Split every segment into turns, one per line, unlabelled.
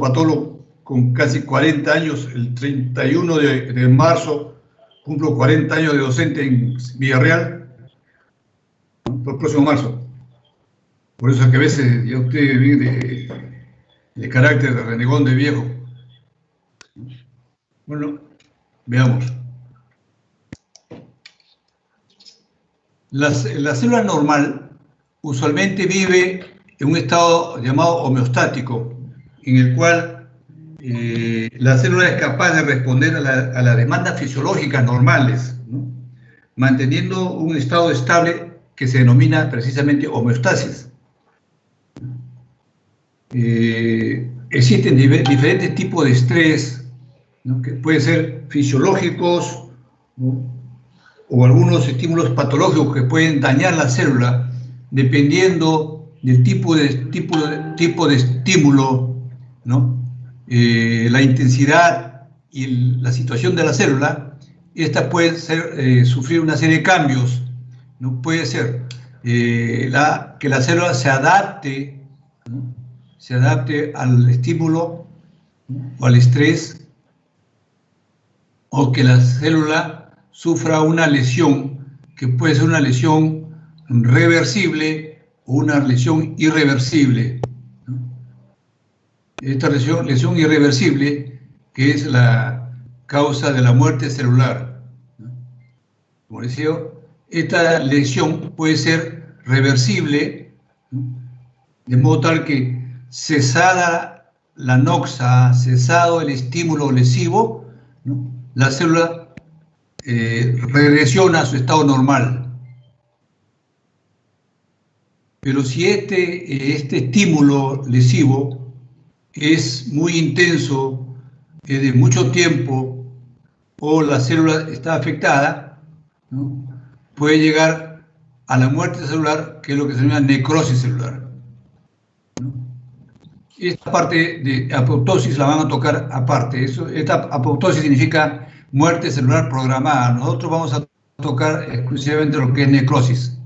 patólogo con casi 40 años. El 31 de marzo cumplo 40 años de docente en Villarreal, ¿no? El próximo marzo. Por eso es que a veces ya usted viene de carácter de renegón de viejo. Bueno, veamos. La célula normal usualmente vive en un estado llamado homeostático, en el cual la célula es capaz de responder a las demandas fisiológicas normales, ¿no? Manteniendo un estado estable que se denomina precisamente homeostasis. Existen diferentes tipos de estrés, ¿no? Que pueden ser fisiológicos, ¿no? O algunos estímulos patológicos que pueden dañar la célula, dependiendo del tipo de estímulo, ¿no? La intensidad y la situación de la célula. Esta puede sufrir una serie de cambios, ¿no? Puede ser que la célula se adapte, ¿no? Se adapte al estímulo, ¿no? O al estrés, o que la célula sufra una lesión, que puede ser una lesión reversible o una lesión irreversible, ¿no? Esta lesión irreversible, que es la causa de la muerte celular, ¿no? Como decía, esta lesión puede ser reversible, ¿no? De modo tal que cesada la noxa, cesado el estímulo lesivo, ¿no? La célula regresiona a su estado normal. Pero si este estímulo lesivo es muy intenso, es de mucho tiempo, o la célula está afectada, ¿no? Puede llegar a la muerte celular, que es lo que se llama necrosis celular, ¿no? Esta parte de apoptosis la van a tocar aparte. Esta apoptosis significa muerte celular programada. Nosotros vamos a tocar exclusivamente lo que es necrosis.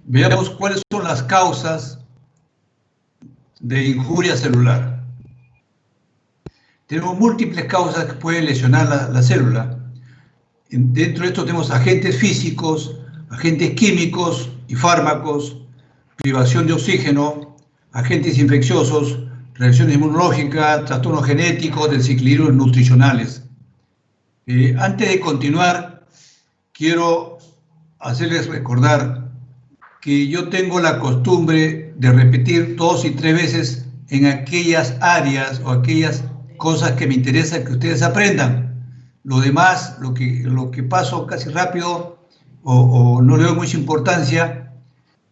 Veamos cuáles son las causas de injuria celular. Tenemos múltiples causas que pueden lesionar la célula. Dentro de esto tenemos agentes físicos, agentes químicos y fármacos, privación de oxígeno, agentes infecciosos, reacciones inmunológicas, trastornos genéticos, desequilibrios nutricionales. Antes de continuar, quiero hacerles recordar que yo tengo la costumbre de repetir 2 y 3 veces en aquellas áreas o aquellas cosas que me interesa que ustedes aprendan. Lo demás, lo que paso casi rápido o no le doy mucha importancia,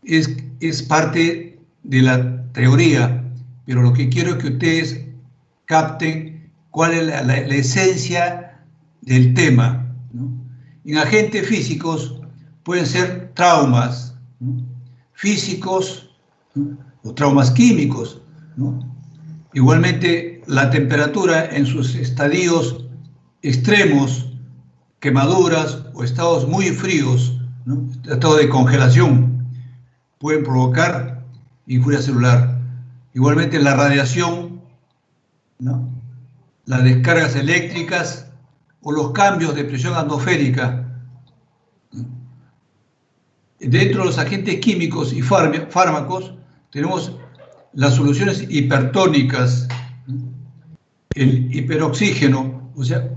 es parte de la teoría. Pero lo que quiero es que ustedes capten cuál es la esencia del tema, ¿no? En agentes físicos pueden ser traumas, ¿no? Físicos, ¿no? O traumas químicos, ¿no? Igualmente, la temperatura en sus estadios extremos, quemaduras o estados muy fríos, ¿no? Estado de congelación, pueden provocar injuria celular. Igualmente la radiación, ¿no? Las descargas eléctricas o los cambios de presión atmosférica. Dentro de los agentes químicos y fármacos tenemos las soluciones hipertónicas, ¿no? El hiperoxígeno. O sea,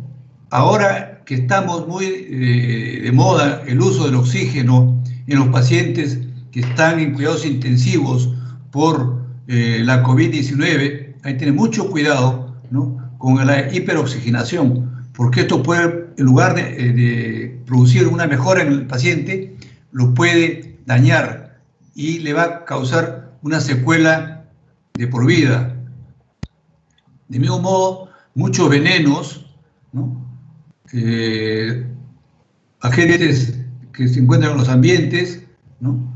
ahora que estamos muy de moda el uso del oxígeno en los pacientes que están en cuidados intensivos por la COVID-19, hay que tener mucho cuidado, ¿no? Con la hiperoxigenación, porque esto puede, en lugar de producir una mejora en el paciente, lo puede dañar y le va a causar una secuela de por vida. De mismo modo, muchos venenos, ¿no? Agentes que se encuentran en los ambientes, ¿no?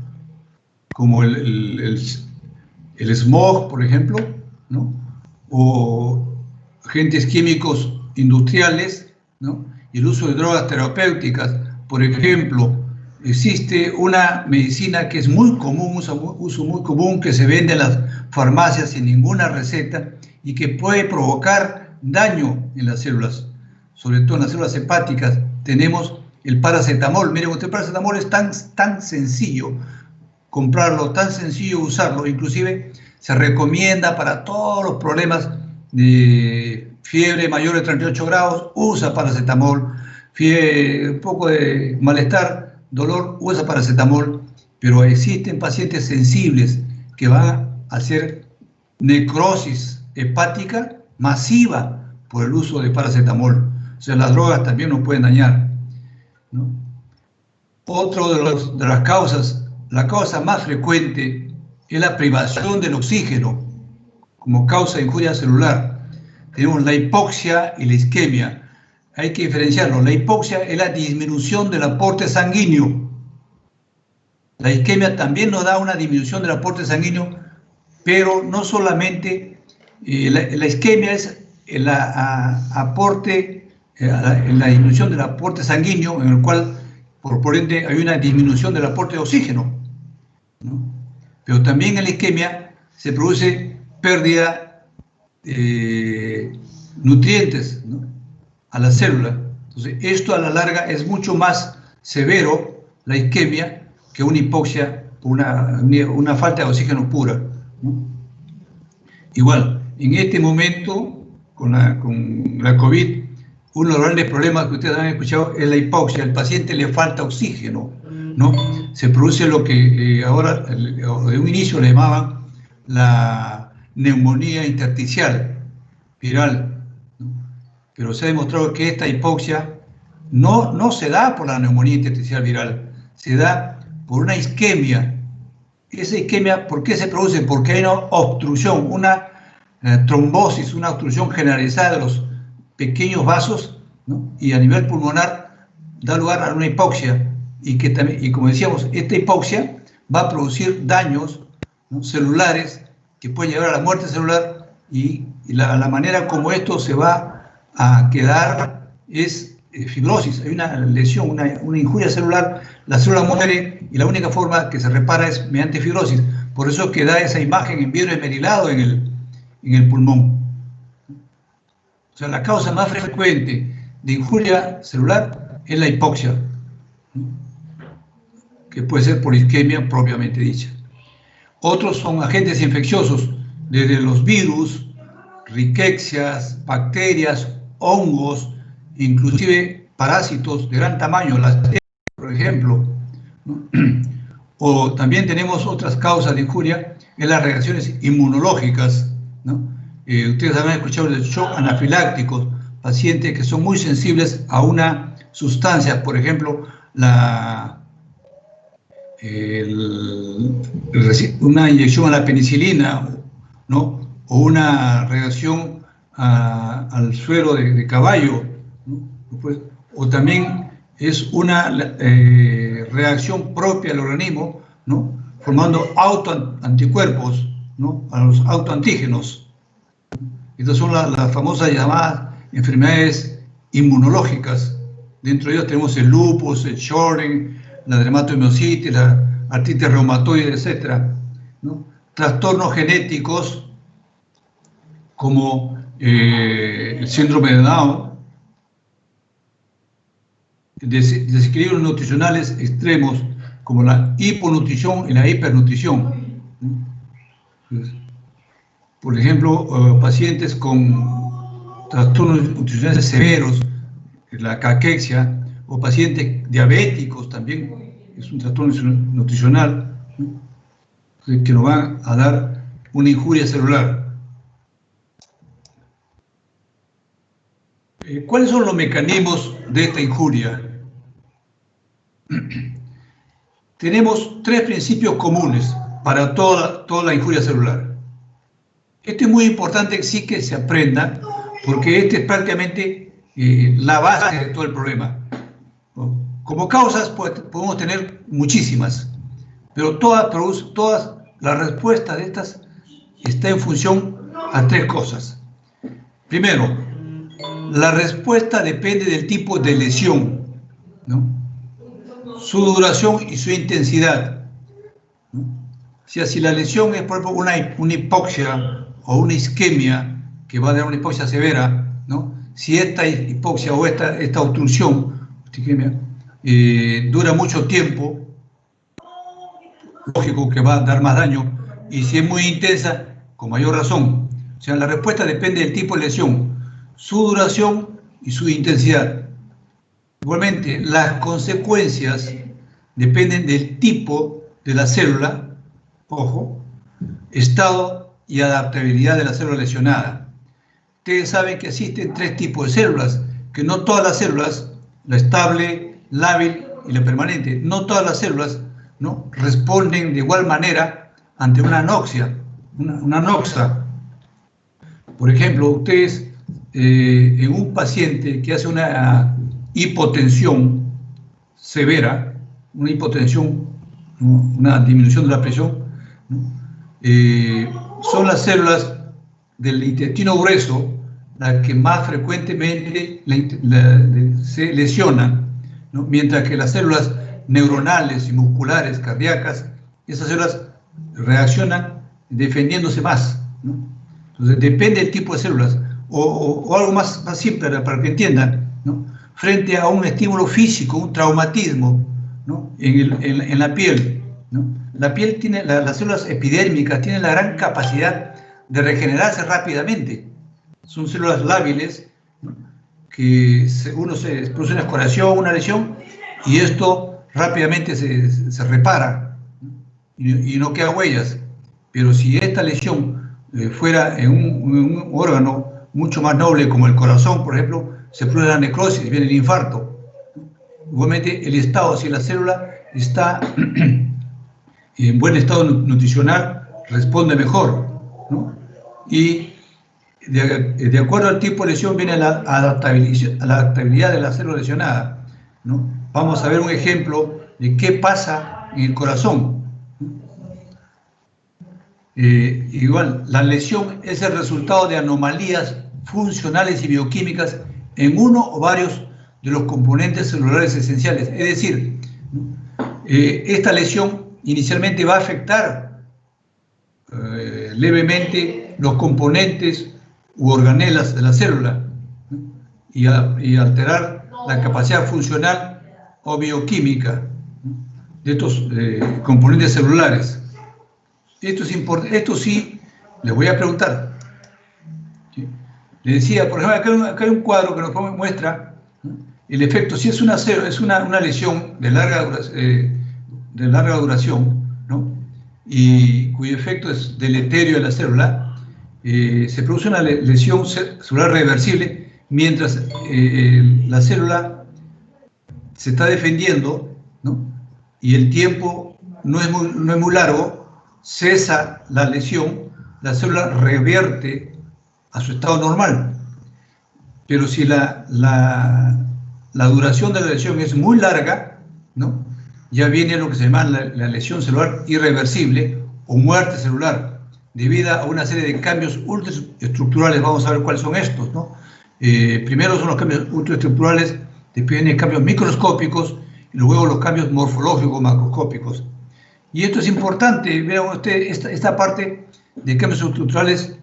Como el smog, por ejemplo, ¿no? O agentes químicos industriales, ¿no? Y el uso de drogas terapéuticas, por ejemplo, existe una medicina que es muy común, uso muy común, que se vende en las farmacias sin ninguna receta y que puede provocar daño en las células, sobre todo en las células hepáticas. Tenemos el paracetamol. Miren, el paracetamol es tan sencillo comprarlo, tan sencillo usarlo, inclusive se recomienda para todos los problemas de fiebre mayor de 38 grados, usa paracetamol, un poco de malestar, dolor, usa paracetamol, pero existen pacientes sensibles que van a hacer necrosis hepática masiva por el uso de paracetamol. O sea, las drogas también nos pueden dañar, ¿no? Otro de las causas, la causa más frecuente es la privación del oxígeno como causa de injuria celular. Tenemos la hipoxia y la isquemia. Hay que diferenciarlo. La hipoxia es la disminución del aporte sanguíneo. La isquemia también nos da una disminución del aporte sanguíneo, pero no solamente la isquemia es la disminución del aporte sanguíneo, en el cual por ende hay una disminución del aporte de oxígeno, ¿no? Pero también en la isquemia se produce pérdida de nutrientes, ¿no?, a la célula. Entonces, esto a la larga es mucho más severo, la isquemia, que una hipoxia, una falta de oxígeno pura, ¿no? Igual, en este momento, con la COVID, uno de los grandes problemas que ustedes han escuchado es la hipoxia. Al paciente le falta oxígeno, ¿no? Se produce lo que ahora, de un inicio le llamaban la neumonía intersticial viral, ¿no? Pero se ha demostrado que esta hipoxia no se da por la neumonía intersticial viral, se da por una isquemia. Esa isquemia, ¿por qué se produce? Porque hay una obstrucción, una trombosis, una obstrucción generalizada de los pequeños vasos, ¿no? Y a nivel pulmonar da lugar a una hipoxia, y como decíamos, esta hipoxia va a producir daños, ¿no?, celulares que pueden llevar a la muerte celular, y la manera como esto se va a quedar es fibrosis. Hay una lesión, una injuria celular, la célula muere y la única forma que se repara es mediante fibrosis. Por eso que da esa imagen en vidrio esmerilado en el pulmón. O sea, la causa más frecuente de injuria celular es la hipoxia, ¿no?, que puede ser por isquemia propiamente dicha. Otros son agentes infecciosos, desde los virus, riquecias, bacterias, hongos, inclusive parásitos de gran tamaño, las por ejemplo, ¿no? O también tenemos otras causas de injuria en las reacciones inmunológicas, ¿no? Ustedes habrán escuchado el shock anafiláctico, pacientes que son muy sensibles a una sustancia, por ejemplo, una inyección a la penicilina, ¿no?, o una reacción al suero de caballo, ¿no? O también es una reacción propia al organismo, ¿no?, formando autoanticuerpos, ¿no?, a los autoantígenos. Estas son las famosas llamadas enfermedades inmunológicas. Dentro de ellas tenemos el lupus, el Sjögren, la dermatomiositis, la artritis reumatoide, etc., ¿no? Trastornos genéticos como el síndrome de Down, desequilibrios nutricionales extremos como la hiponutrición y la hipernutrición, ¿no? Por ejemplo, pacientes con trastornos nutricionales severos, la caquexia, o pacientes diabéticos también, es un trastorno nutricional, ¿no?, que nos van a dar una injuria celular. ¿Cuáles son los mecanismos de esta injuria? Tenemos tres principios comunes para toda la injuria celular. Esto es muy importante, sí, que se aprenda, porque este es prácticamente la base de todo el problema, ¿no? Como causas podemos tener muchísimas, pero todas la respuesta de estas está en función a tres cosas. Primero, la respuesta depende del tipo de lesión, ¿no? su duración y su intensidad, ¿no? O sea, si la lesión es, por ejemplo, una hipoxia o una isquemia, que va a dar una hipoxia severa, ¿no? Si esta hipoxia o esta obstrucción, isquemia, dura mucho tiempo, lógico que va a dar más daño, y si es muy intensa, con mayor razón. O sea, la respuesta depende del tipo de lesión, su duración y su intensidad. Igualmente, las consecuencias dependen del tipo de la célula, ojo, estado y adaptabilidad de la célula lesionada. Ustedes saben que existen 3 tipos de células, que no todas las células, la estable, la hábil y la permanente, no todas las células, ¿no?, responden de igual manera ante una anoxia, una noxa. Por ejemplo, ustedes en un paciente que hace una hipotensión severa, una hipotensión, ¿no?, una disminución de la presión, ¿no?, son las células del intestino grueso las que más frecuentemente se lesionan, ¿no?, mientras que las células neuronales y musculares, cardíacas, esas células reaccionan defendiéndose más, ¿no? Entonces depende del tipo de células, o algo más simple para que entiendan, ¿no?, frente a un estímulo físico, un traumatismo, ¿no?, en la piel, ¿no? La piel tiene, las células epidérmicas tienen la gran capacidad de regenerarse rápidamente. Son células lábiles, ¿no?, que uno se produce una escoración, una lesión, y esto rápidamente se repara, ¿no?, y no queda huellas. Pero si esta lesión fuera en un órgano mucho más noble como el corazón, por ejemplo, se produce la necrosis, viene el infarto. Igualmente, el estado, si la célula está en buen estado nutricional, responde mejor, ¿no? Y de acuerdo al tipo de lesión viene la adaptabilidad de la célula lesionada, ¿no? Vamos a ver un ejemplo de qué pasa en el corazón. Igual, la lesión es el resultado de anomalías funcionales y bioquímicas en uno o varios de los componentes celulares esenciales. Es decir, esta lesión inicialmente va a afectar levemente los componentes u organelas de la célula, ¿no?, y alterar la capacidad funcional o bioquímica, ¿no?, de estos componentes celulares. Esto es importante. Esto sí, les voy a preguntar. ¿Sí? Les decía, por ejemplo, acá hay un cuadro que nos muestra, ¿no?, el efecto. Si es una lesión de larga duración, ¿no?, y cuyo efecto es deleterio de la célula, se produce una lesión celular reversible mientras la célula se está defendiendo, ¿no?, y el tiempo no es muy largo, cesa la lesión, la célula revierte a su estado normal. Pero si la duración de la lesión es muy larga, ¿no?, ya viene lo que se llama la lesión celular irreversible o muerte celular, debido a una serie de cambios ultraestructurales. Vamos a ver cuáles son estos, ¿no? Primero son los cambios ultraestructurales, después vienen cambios microscópicos y luego los cambios morfológicos macroscópicos. Y esto es importante, vean ustedes esta parte de cambios estructurales.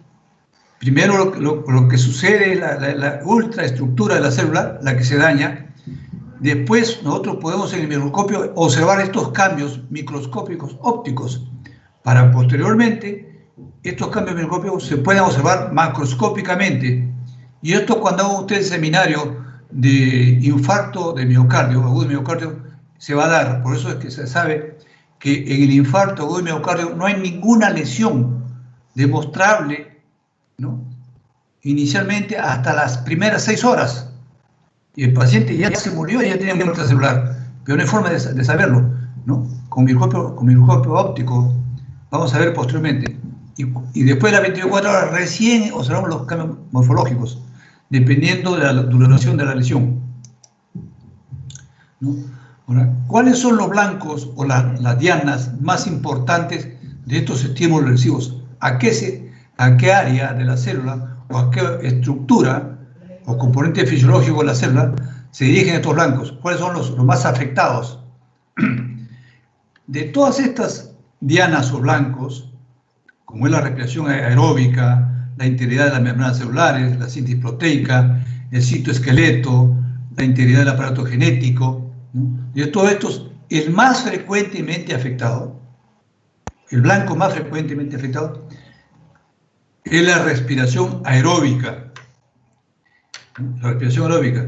Primero lo que sucede, la ultraestructura de la célula, la que se daña. Después nosotros podemos en el microscopio observar estos cambios microscópicos ópticos, para posteriormente estos cambios microscópicos se pueden observar macroscópicamente. Y esto, cuando hagan ustedes seminario de infarto de miocardio, agudo de miocardio, se va a dar. Por eso es que se sabe que en el infarto agudo de miocardio no hay ninguna lesión demostrable, ¿no?, inicialmente hasta las primeras 6 horas. Y el paciente ya se murió, ya tiene muerte celular, pero no hay forma de saberlo, ¿no? Con microscopio óptico, vamos a ver posteriormente. Y después de las 24 horas recién observamos los cambios morfológicos, dependiendo de la duración de la lesión, ¿no? Ahora, ¿cuáles son los blancos o las dianas más importantes de estos estímulos lesivos? ¿A qué área de la célula o a qué estructura o componente fisiológico de la célula se dirigen estos blancos? ¿Cuáles son los más afectados? de todas estas dianas o blancos, como es la respiración aeróbica, la integridad de las membranas celulares, la síntesis proteica, el citoesqueleto, la integridad del aparato genético, ¿no? De todos estos, el más frecuentemente afectado, el blanco más frecuentemente afectado, es la respiración aeróbica. La respiración aeróbica.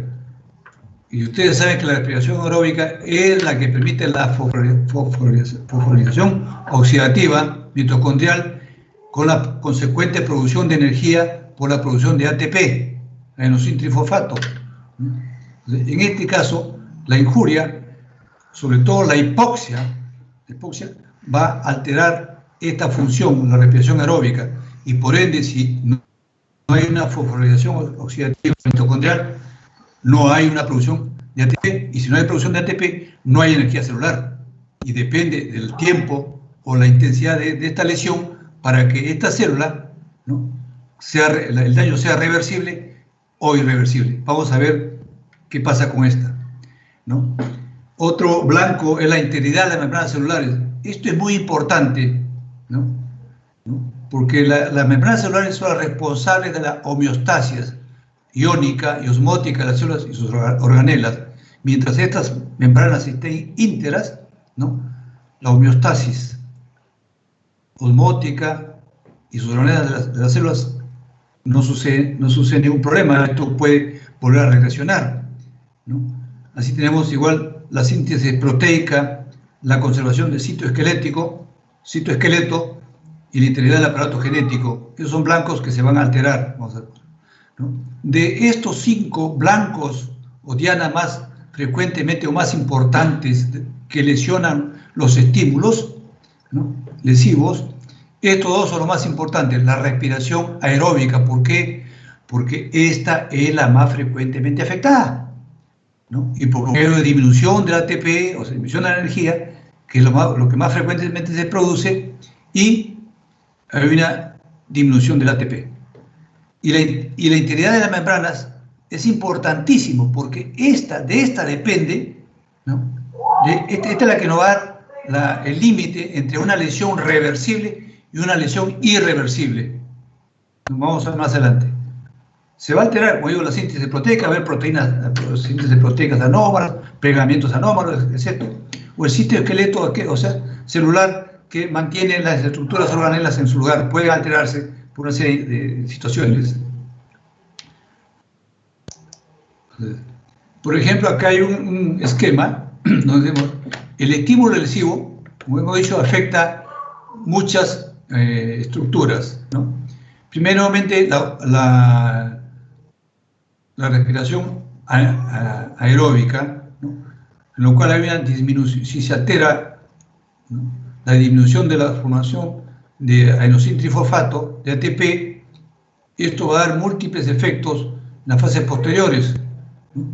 Y ustedes saben que la respiración aeróbica es la que permite la fosforilación oxidativa mitocondrial con la consecuente producción de energía por la producción de ATP, adenosín-trifosfato. En este caso, la injuria, sobre todo la hipoxia va a alterar esta función, la respiración aeróbica, y por ende, si no hay una fosforilación oxidativa mitocondrial, no hay una producción de ATP, y si no hay producción de ATP, no hay energía celular, y depende del tiempo o la intensidad de esta lesión para que esta célula, ¿no?, el daño sea reversible o irreversible. Vamos a ver qué pasa con esta, ¿no? Otro blanco es la integridad de las membranas celulares. Esto es muy importante, ¿no? Porque las membranas celulares son las responsables de la homeostasis iónica y osmótica de las células y sus organelas. Mientras estas membranas estén íntegras, ¿no?, la homeostasis osmótica y sus organelas de las células no sucede ningún problema. Esto puede volver a regresionar, ¿no? Así tenemos igual la síntesis proteica, la conservación del citoesqueleto y la integridad del aparato genético. Esos son blancos que se van a alterar. Vamos a ver, ¿no? De estos 5 blancos o dianas más frecuentemente o más importantes que lesionan los estímulos, ¿no?, lesivos, estos 2 son los más importantes. La respiración aeróbica. ¿Por qué? Porque esta es la más frecuentemente afectada, ¿no? Y porque hay una disminución del ATP, o sea, disminución de la energía, que es lo que más frecuentemente se produce, y hay una disminución del ATP. Y la integridad de las membranas es importantísimo, porque de esta depende, ¿no?, esta es la que nos va a dar el límite entre una lesión reversible y una lesión irreversible. Vamos a ver más adelante. Se va a alterar, como digo, la síntesis proteica, va a haber síntesis proteicas anómalas, plegamientos anómalos, etc. O el citoesqueleto, o sea, celular, que mantiene las estructuras organelas en su lugar, puede alterarse por una serie de situaciones. Por ejemplo, acá hay un esquema donde vemos el estímulo lesivo, como hemos dicho, afecta muchas estructuras, ¿no? Primeramente, la respiración aeróbica, ¿no?, en lo cual hay una disminución, si se altera, ¿no?, la disminución de la formación de adenosín-trifosfato, de ATP, esto va a dar múltiples efectos en las fases posteriores, ¿no?,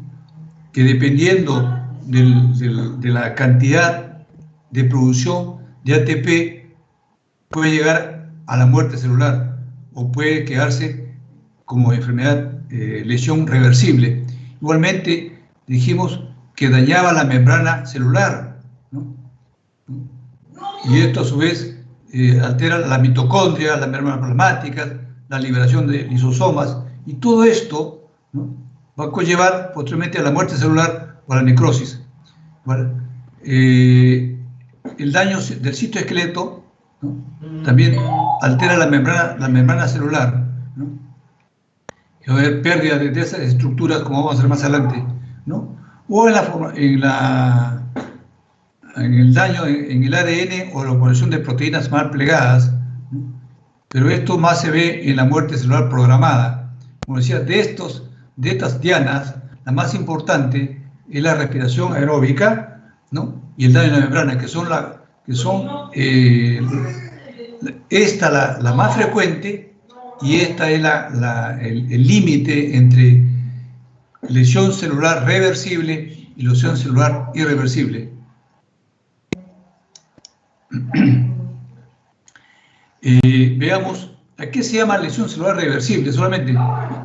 que dependiendo de la cantidad de producción de ATP puede llegar a la muerte celular o puede quedarse como enfermedad, lesión reversible. Igualmente dijimos que dañaba la membrana celular, ¿no?, y esto a su vez altera la mitocondria, las membranas plasmáticas, la liberación de lisosomas, y todo esto, ¿no?, va a conllevar posteriormente a la muerte celular o a la necrosis. ¿Vale? El daño del citoesqueleto, ¿no?, también altera la membrana celular, ¿no?, y va a haber pérdida de esas estructuras, como vamos a ver más adelante, ¿no?, o en el daño en el ADN o la obtención de proteínas mal plegadas, ¿no?, pero esto más se ve en la muerte celular programada. Como decía, de estas dianas, la más importante es la respiración aeróbica, ¿no?, y el daño de la membrana, que son esta la más frecuente, y esta es el límite entre lesión celular reversible y lesión celular irreversible. Veamos, ¿a qué se llama lesión celular reversible? Solamente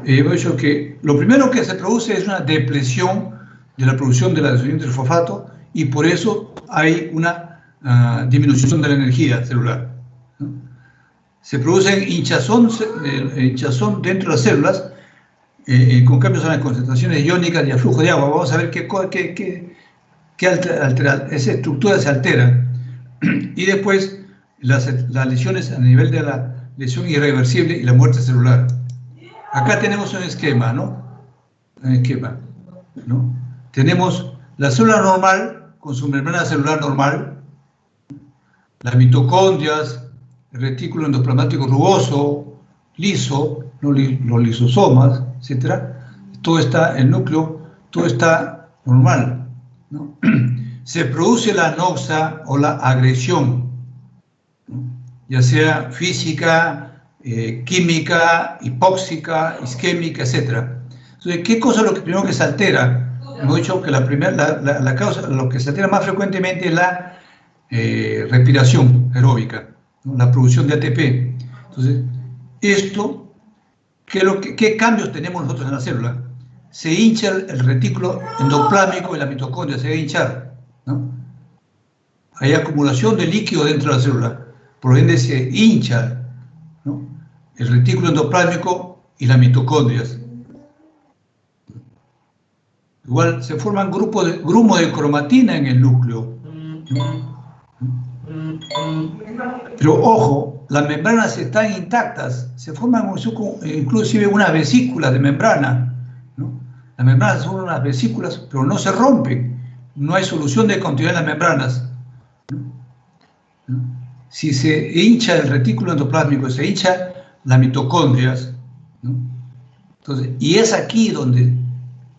hemos dicho que lo primero que se produce es una depresión de la producción del adenosín-trifosfato, y por eso hay una disminución de la energía celular, ¿no? Se produce hinchazón dentro de las células con cambios en las concentraciones iónicas y el flujo de agua. Vamos a ver esa estructura se altera. Y después las lesiones a nivel de la lesión irreversible y la muerte celular. Acá tenemos un esquema, ¿no? Un esquema, ¿no? Tenemos la célula normal con su membrana celular normal, las mitocondrias, el retículo endoplasmático rugoso, liso, los lisosomas, etc. Todo está, el núcleo, todo está normal, ¿no? Se produce la anoxa o la agresión, ¿no? Ya sea física, química, hipóxica, isquémica, etc. Entonces, ¿qué cosa es lo primero que se altera? Hemos dicho que la causa, lo que se altera más frecuentemente es la respiración aeróbica, ¿no? La producción de ATP. Entonces, esto, ¿qué cambios tenemos nosotros en la célula? Se hincha el retículo endoplásmico y la mitocondria se debe hinchar, ¿no? Hay acumulación de líquido dentro de la célula, por ende se hincha, ¿no? El retículo endoplásmico y las mitocondrias. Igual se forman grumos de cromatina en el núcleo, ¿no? Pero ojo, las membranas están intactas, se forman inclusive unas vesículas de membrana, ¿no? Las membranas son unas vesículas, pero no se rompen, no hay solución de continuidad en las membranas, ¿no? Si se hincha el retículo endoplásmico, se hincha las mitocondrias, ¿no? Entonces, y es aquí donde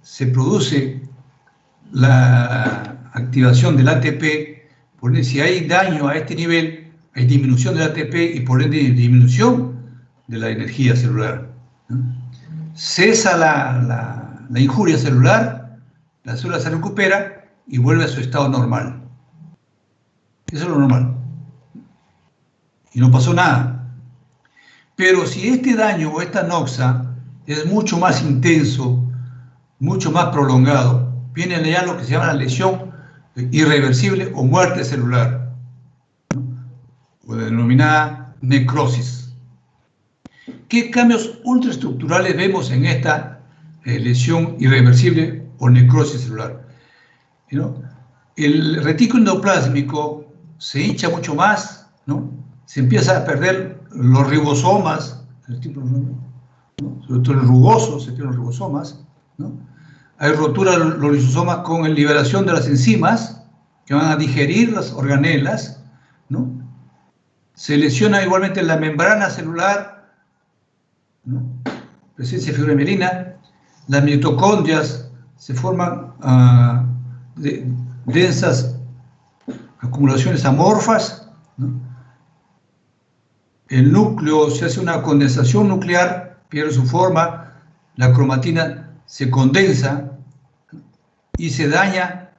se produce la activación del ATP. Por ende, si hay daño a este nivel, hay disminución del ATP y por ende disminución de la energía celular, ¿no? Cesa la injuria celular, la célula se recupera y vuelve a su estado normal. Eso es lo normal. Y no pasó nada. Pero si este daño o esta anoxa es mucho más intenso, mucho más prolongado, viene ya lo que se llama la lesión irreversible o muerte celular, ¿no? O denominada necrosis. ¿Qué cambios ultraestructurales vemos en esta lesión irreversible o necrosis celular? ¿No? El retículo endoplásmico se hincha mucho más, ¿no? Se empieza a perder los ribosomas, ¿no? Sobre todo el rugoso, se pierden los ribosomas, ¿no? Hay rotura de los lisosomas con liberación de las enzimas que van a digerir las organelas, ¿no? Se lesiona igualmente la membrana celular, ¿no? Presencia de fibra mielina, las mitocondrias se forman densas acumulaciones amorfas, ¿no? El núcleo se hace una condensación nuclear, pierde su forma, la cromatina se condensa y se daña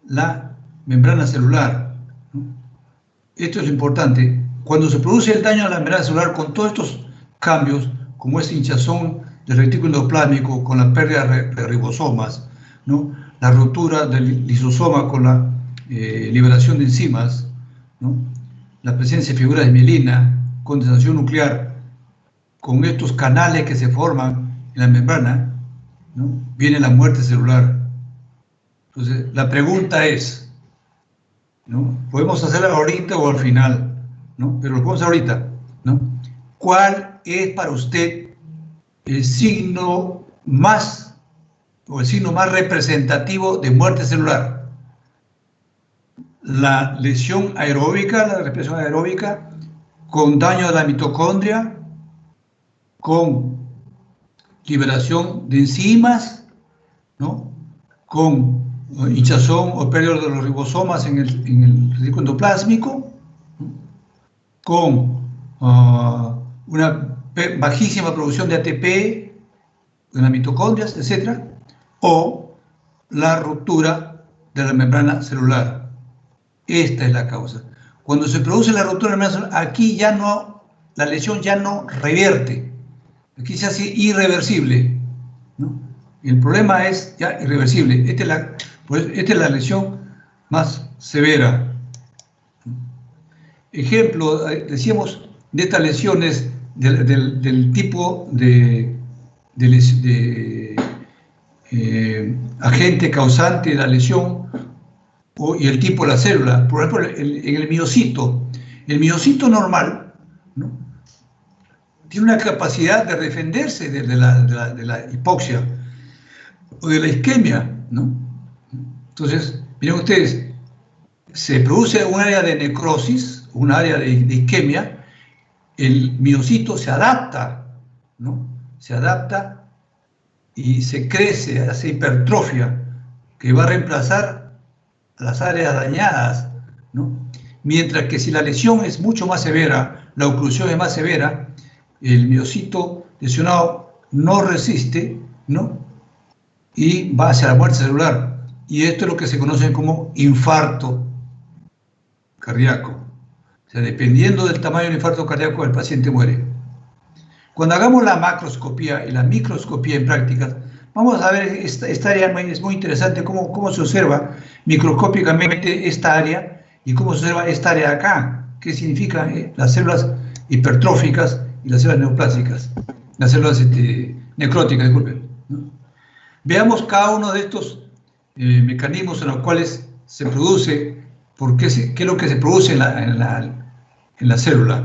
la membrana celular, ¿no? Esto es lo importante. Cuando se produce el daño a la membrana celular con todos estos cambios, como es hinchazón del retículo endoplásmico con la pérdida de ribosomas, ¿no? La ruptura del lisosoma con la liberación de enzimas, ¿no? La presencia de fibras de mielina, condensación nuclear, con estos canales que se forman en la membrana, ¿no? Viene la muerte celular. Entonces, la pregunta es, ¿no? Podemos hacerla ahorita o al final, ¿no? Pero lo podemos hacer ahorita, ¿no? ¿Cuál es para usted el signo más representativo de muerte celular? La lesión aeróbica, la respiración aeróbica, con daño de la mitocondria, con liberación de enzimas, ¿no? Con hinchazón o pérdida de los ribosomas en el retículo endoplásmico, ¿no? Con una bajísima producción de ATP en las mitocondrias, etc. O la ruptura de la membrana celular. Esta es la causa. Cuando se produce la ruptura de la membrana celular, aquí ya no, la lesión ya no revierte. Aquí se hace irreversible, ¿no? Y el problema es ya irreversible. Esta es la lesión más severa. Ejemplo, decíamos de estas lesiones del tipo de agente causante de la lesión y el tipo de la célula. Por ejemplo, en el miocito normal, ¿no?, tiene una capacidad de defenderse de la hipoxia o de la isquemia, ¿no? Entonces, miren ustedes, se produce un área de necrosis, un área de isquemia, el miocito se adapta, ¿no? Se adapta y se crece, hace hipertrofia, que va a reemplazar las áreas dañadas, ¿no? Mientras que si la lesión es mucho más severa, la oclusión es más severa, el miocito lesionado no resiste, ¿no?, y va hacia la muerte celular. Y esto es lo que se conoce como infarto cardíaco. O sea, dependiendo del tamaño del infarto cardíaco, el paciente muere. Cuando hagamos la macroscopía y la microscopía en prácticas, vamos a ver esta área. Es muy interesante cómo se observa microscópicamente esta área y cómo se observa esta área acá. ¿Qué significan las células hipertróficas y las células neoplásicas? Las células necróticas, disculpen, ¿no? Veamos cada uno de estos mecanismos en los cuales se produce, qué es lo que se produce en la célula,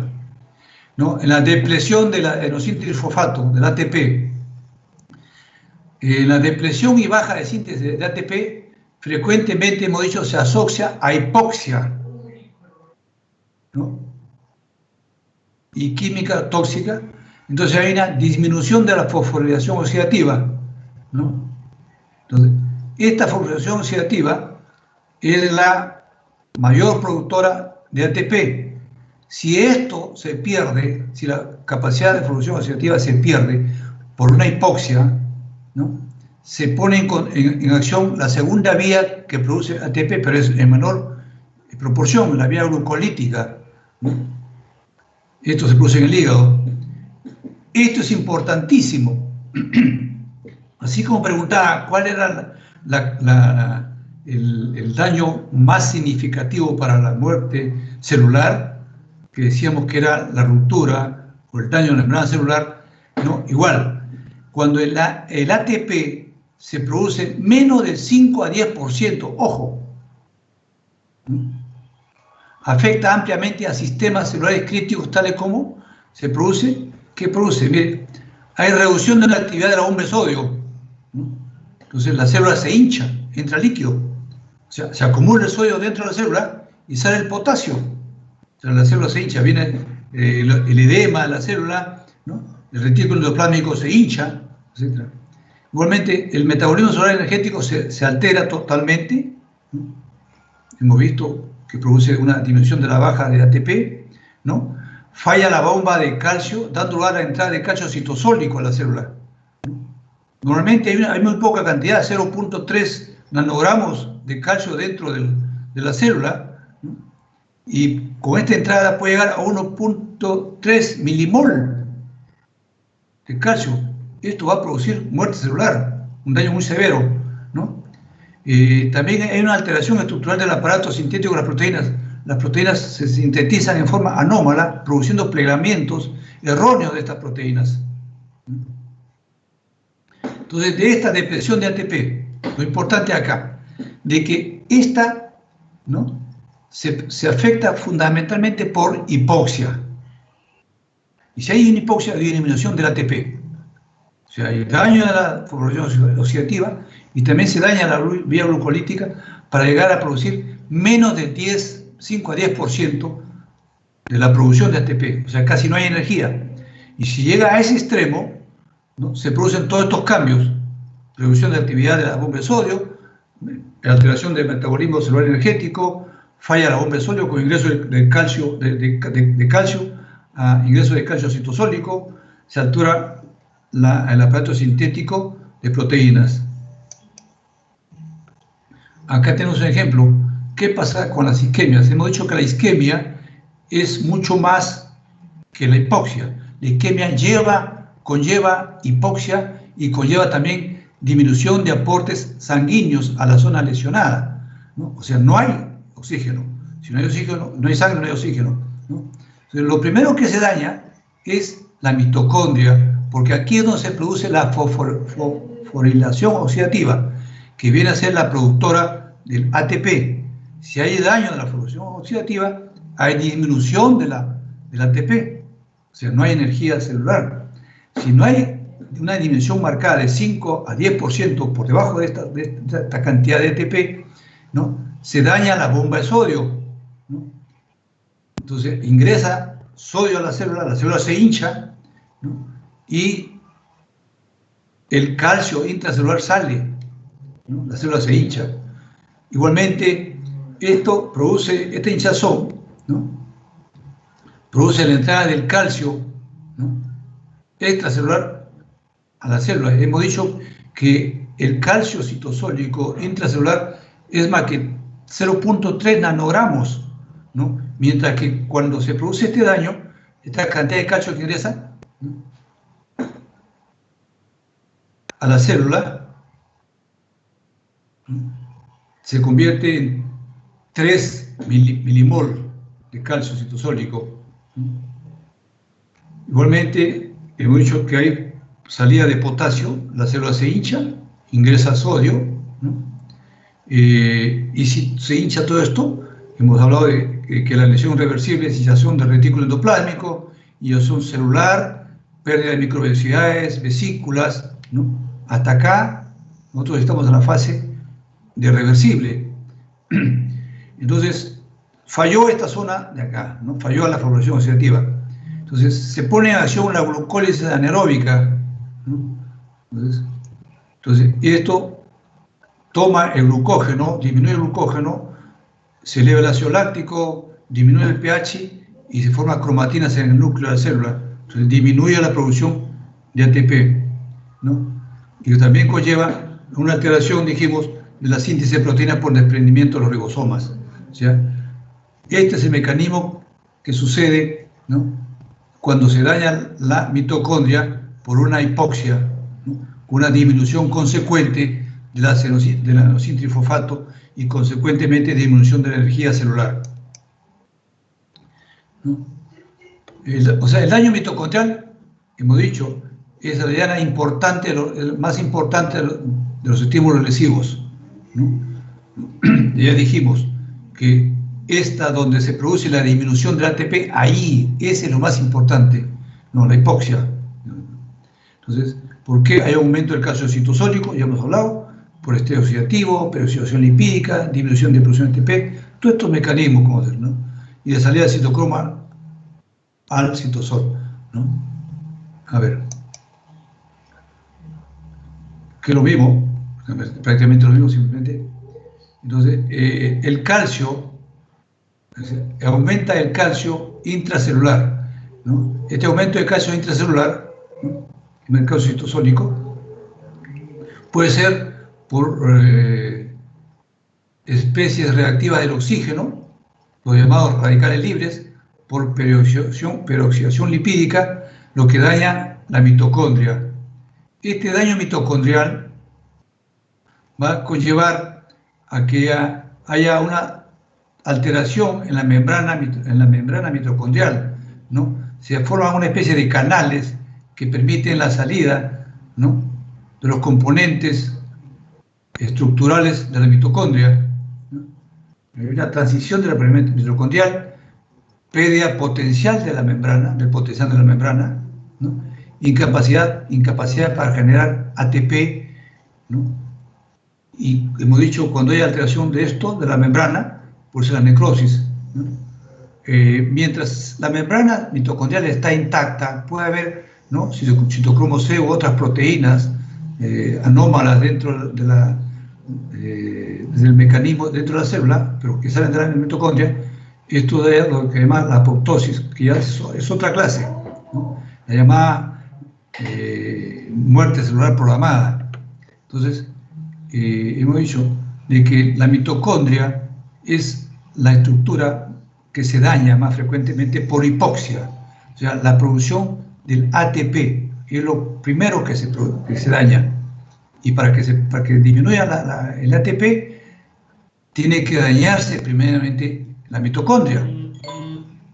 ¿no? En la depresión del adenosín-trifosfato, del ATP, en la depresión y baja de síntesis de ATP, frecuentemente, hemos dicho, se asocia a hipoxia, ¿no?, y química tóxica. Entonces hay una disminución de la fosforilación oxidativa, ¿no? Entonces, esta fosforilación oxidativa es la mayor productora de ATP. Si esto se pierde, si la capacidad de fosforilación oxidativa se pierde por una hipoxia, ¿no?, se pone en acción la segunda vía que produce ATP, pero es en menor proporción, la vía glucolítica, ¿no? Esto se produce en el hígado. Esto es importantísimo. Así como preguntaba cuál era el daño más significativo para la muerte celular, que decíamos que era la ruptura o el daño en la membrana celular, ¿no? Igual, cuando el ATP se produce menos del 5 a 10%, ojo, ¿no?, afecta ampliamente a sistemas celulares críticos, tales como se produce. ¿Qué produce? Mire, hay reducción de la actividad de la bomba de sodio, ¿no? Entonces la célula se hincha, entra líquido, o sea, se acumula el sodio dentro de la célula y sale el potasio. O sea, la célula se hincha, viene el edema de la célula, ¿no?, el retículo endoplásmico se hincha, etc. Igualmente, el metabolismo celular energético se altera totalmente, ¿no? Hemos visto que produce una disminución de la baja de ATP, ¿no? Falla la bomba de calcio, dando lugar a la entrada de calcio citosólico a la célula, ¿no? Normalmente hay muy poca cantidad, 0.3 nanogramos de calcio dentro de la célula, ¿no?, y con esta entrada puede llegar a 1.3 milimol de calcio. Esto va a producir muerte celular, un daño muy severo, ¿no? También hay una alteración estructural del aparato sintético de las proteínas. Las proteínas se sintetizan en forma anómala, produciendo plegamientos erróneos de estas proteínas. Entonces, de esta depresión de ATP, lo importante acá, de que esta, ¿no?, se afecta fundamentalmente por hipoxia. Y si hay una hipoxia, hay una disminución del ATP. O sea, hay daño a la fosforilación oxidativa y también se daña la vía glucolítica para llegar a producir menos de 5 a 10% de la producción de ATP. O sea, casi no hay energía. Y si llega a ese extremo, ¿no?, se producen todos estos cambios: reducción de actividad de la bomba de sodio, alteración del metabolismo celular energético, falla la bomba de sodio con ingreso de calcio, ingreso de calcio citosólico, se altura el aparato sintético de proteínas. Acá tenemos un ejemplo. ¿Qué pasa con las isquemias? Hemos dicho que la isquemia es mucho más que la hipoxia. La isquemia conlleva hipoxia y conlleva también disminución de aportes sanguíneos a la zona lesionada, ¿no? O sea, no hay oxígeno. Si no hay oxígeno, no hay sangre, no hay oxígeno. ¿no? Entonces, lo primero que se daña es la mitocondria, porque aquí es donde se produce la fosforilación oxidativa, que viene a ser la productora del ATP. Si hay daño de la fosforilación oxidativa, hay disminución del ATP, o sea, no hay energía celular. Si no hay una disminución marcada de 5 a 10% por debajo de esta cantidad de ATP, ¿no?, se daña la bomba de sodio, ¿no? Entonces ingresa sodio a la célula se hincha, ¿no?, y el calcio intracelular sale, ¿no? La célula se hincha. Igualmente, esto produce, esta hinchazón, ¿no?, produce la entrada del calcio, ¿no?, extracelular a la célula. Hemos dicho que el calcio citosólico intracelular es más que 0.3 nanogramos, ¿no?, mientras que cuando se produce este daño, esta cantidad de calcio que ingresa, ¿no?, a la célula, ¿no?, se convierte en 3 milimol de calcio citosólico, ¿no? Igualmente, hemos dicho que hay salida de potasio, la célula se hincha, ingresa sodio, ¿no? Y si se hincha todo esto, hemos hablado de que la lesión reversible es hinchazón del retículo endoplásmico, hinchazón celular, pérdida de microvelocidades, vesículas, ¿no? Hasta acá nosotros estamos en la fase de reversible. Entonces, falló esta zona de acá, ¿no?, falló la fosforilación oxidativa. Entonces, se pone en acción la glucólisis anaeróbica, ¿no? Entonces, esto toma el glucógeno, disminuye el glucógeno, se eleva el ácido láctico, disminuye el pH y se forman cromatinas en el núcleo de la célula. Entonces, disminuye la producción de ATP, ¿no? Y también conlleva una alteración, dijimos, de la síntesis de proteínas por desprendimiento de los ribosomas. O sea, este es el mecanismo que sucede, ¿no?, cuando se daña la mitocondria por una hipoxia, ¿no?, una disminución consecuente de la adenosín trifosfato y consecuentemente disminución de la energía celular, ¿no? O sea, el daño mitocondrial, hemos dicho, es la diana importante, el más importante de los estímulos lesivos, ¿no? Ya dijimos que esta donde se produce la disminución del ATP, ahí, ese es lo más importante, no, la hipoxia. Entonces, ¿por qué hay aumento del calcio citosólico? Ya hemos hablado, por estrés oxidativo, peroxidación lipídica, disminución de producción de ATP, todos estos mecanismos, como hacer, ¿no? Y de salida del citocroma al citosol, ¿no? A ver, que es lo mismo, prácticamente lo mismo, simplemente. Entonces, el calcio, aumenta el calcio intracelular, ¿no? Este aumento de calcio intracelular, ¿no?, en el calcio citosólico, puede ser por especies reactivas del oxígeno, los llamados radicales libres, por peroxidación lipídica, lo que daña la mitocondria. Este daño mitocondrial va a conllevar a que haya una alteración en la membrana mitocondrial, ¿no? Se forman una especie de canales que permiten la salida, ¿no?, de los componentes estructurales de la mitocondria, ¿no? Hay una transición de la mitocondrial, pérdida potencial de la membrana, del potencial de la membrana, ¿no?, incapacidad para generar ATP, ¿no? Y hemos dicho, cuando hay alteración de esto, de la membrana, por ser la necrosis, ¿no?, mientras la membrana mitocondrial está intacta, puede haber, ¿no?, citocromo C u otras proteínas anómalas dentro del mecanismo, dentro de la célula, pero que salen de la mitocondria. Esto es lo que se llama la apoptosis, que ya es otra clase, ¿no?, la llamada muerte celular programada. Entonces, hemos dicho de que la mitocondria es la estructura que se daña más frecuentemente por hipoxia, o sea, la producción del ATP es lo primero que se daña, y para que disminuya el ATP tiene que dañarse primeramente la mitocondria,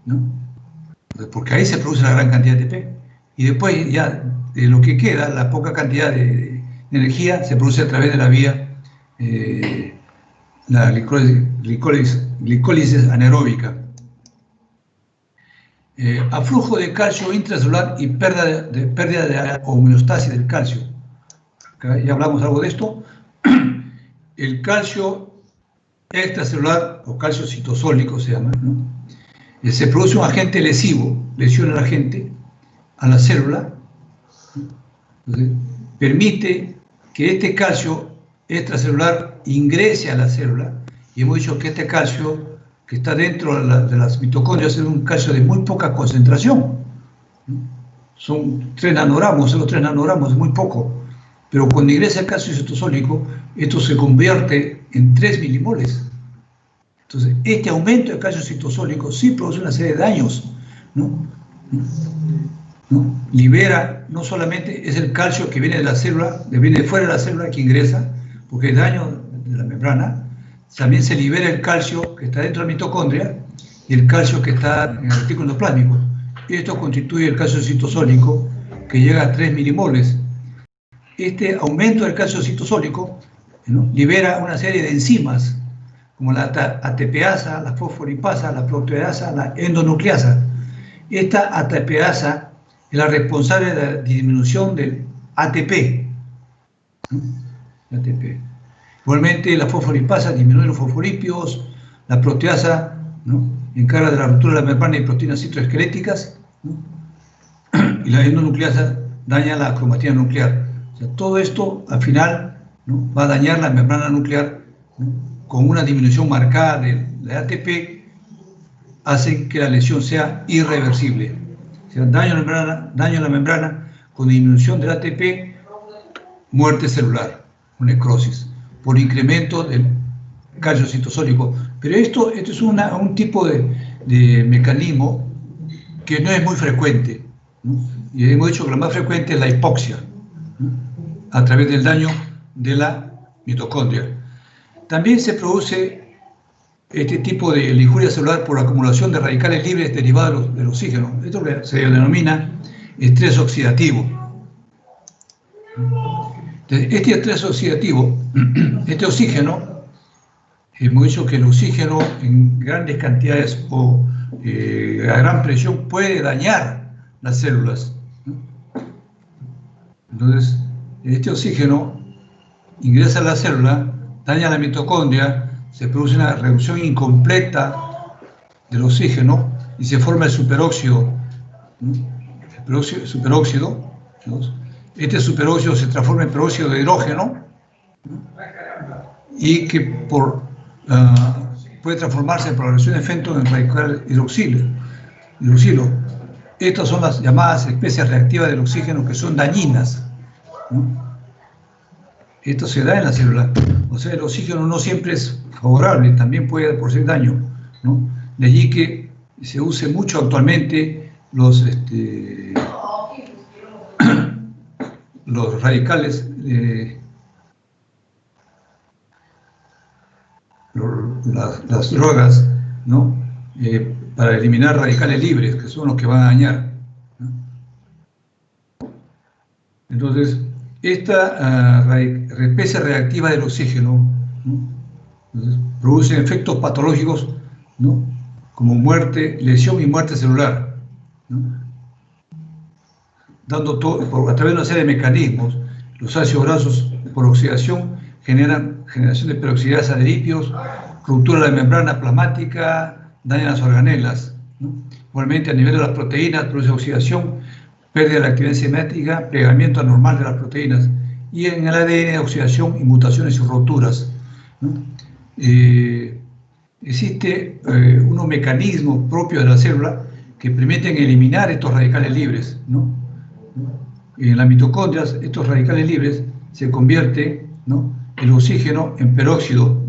¿no? porque ahí se produce la gran cantidad de ATP. Y después ya de lo que queda, la poca cantidad de energía se produce a través de la vía, la glicólisis anaeróbica. Aflujo de calcio intracelular y pérdida de homeostasis del calcio. Ya hablamos algo de esto. El calcio extracelular, o calcio citosólico se llama, ¿no? Se produce un agente lesivo, lesiona al agente, a la célula. Entonces, permite que este calcio extracelular ingrese a la célula, y hemos dicho que este calcio que está dentro de las mitocondrias es un calcio de muy poca concentración. Son 3 nanogramos, solo 3 nanogramos, es muy poco. Pero cuando ingresa el calcio citosólico, esto se convierte en 3 milimoles. Entonces, este aumento de calcio citosólico sí produce una serie de daños, ¿no? Libera, no solamente es el calcio que viene de la célula, que viene de fuera de la célula que ingresa, porque es daño de la membrana, también se libera el calcio que está dentro de la mitocondria y el calcio que está en el retículo endoplásmico. Esto constituye el calcio citosólico que llega a 3 milimoles. Este aumento del calcio citosólico, ¿no?, libera una serie de enzimas, como la ATPasa, la fosfolipasa, la proteasa, la endonucleasa. Esta ATPasa es la responsable de la disminución del ATP. ¿No? ATP. Igualmente, la fosfolipasa disminuye los fosfolípidos, la proteasa, ¿no?, encarga de la ruptura de la membrana y proteínas citoesqueléticas, ¿no?, y la endonucleasa daña la cromatina nuclear. O sea, todo esto, al final, ¿no?, va a dañar la membrana nuclear, ¿no?, con una disminución marcada de ATP, hacen que la lesión sea irreversible. O sea, daño a la membrana con disminución del ATP, muerte celular, o necrosis, por incremento del calcio citosólico. Pero esto es un tipo de mecanismo que no es muy frecuente, ¿no? Y hemos dicho que lo más frecuente es la hipoxia, ¿no?, a través del daño de la mitocondria. También se produce este tipo de injuria celular por acumulación de radicales libres derivados del oxígeno. Esto se denomina estrés oxidativo. Entonces, este estrés oxidativo, este oxígeno, hemos dicho que el oxígeno en grandes cantidades o a gran presión puede dañar las células, ¿no? Entonces, este oxígeno ingresa a la célula, daña la mitocondria, se produce una reducción incompleta del oxígeno y se forma el superóxido, ¿no?, el superóxido, ¿no? Este superóxido se transforma en peróxido de hidrógeno, ¿no?, y que puede transformarse por la reacción de Fenton en radical hidroxilo. Estas son las llamadas especies reactivas del oxígeno, que son dañinas, ¿no? Esto se da en la célula. O sea, el oxígeno no siempre es favorable, también puede producir daño, ¿no? De allí que se use mucho actualmente los radicales, las drogas, ¿no?, para eliminar radicales libres, que son los que van a dañar, ¿no? Entonces, esta especie reactiva del oxígeno, ¿no?, entonces, produce efectos patológicos, ¿no?, como muerte, lesión y muerte celular, ¿no?, dando todo a través de una serie de mecanismos. Los ácidos grasos por oxidación generan generación de peroxidasa de lípidos, ruptura de la membrana plasmática, dañan las organelas, ¿no? Igualmente, a nivel de las proteínas, produce oxidación, pérdida de la actividad enzimática, plegamiento anormal de las proteínas, y en el ADN, oxidación y mutaciones y roturas, ¿no? Existe unos mecanismos propios de la célula que permiten eliminar estos radicales libres, ¿no? En las mitocondrias, estos radicales libres se convierten, ¿no?, el oxígeno en peróxido,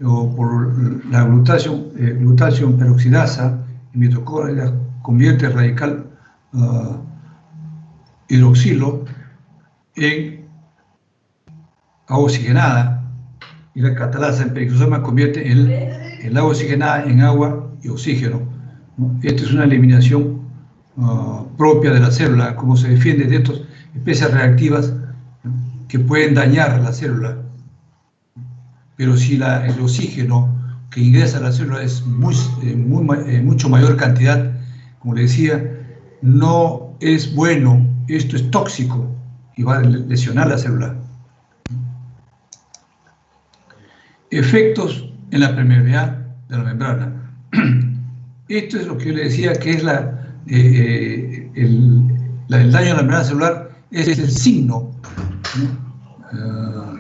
o por la glutatión peroxidasa en mitocondrias convierte el radical hidroxilo en agua oxigenada, y la catalasa en perixosoma convierte el agua oxigenada en agua y oxígeno. ¿no? Esta es una eliminación propia de la célula, como se defiende de estas especies reactivas, ¿no?, que pueden dañar la célula. Pero si el oxígeno que ingresa a la célula es mucho mayor cantidad, como le decía, no es bueno, esto es tóxico y va a lesionar la célula. Efectos en la permeabilidad de la membrana. Esto es lo que yo le decía que es el daño a la membrana celular, es el signo, ¿no?,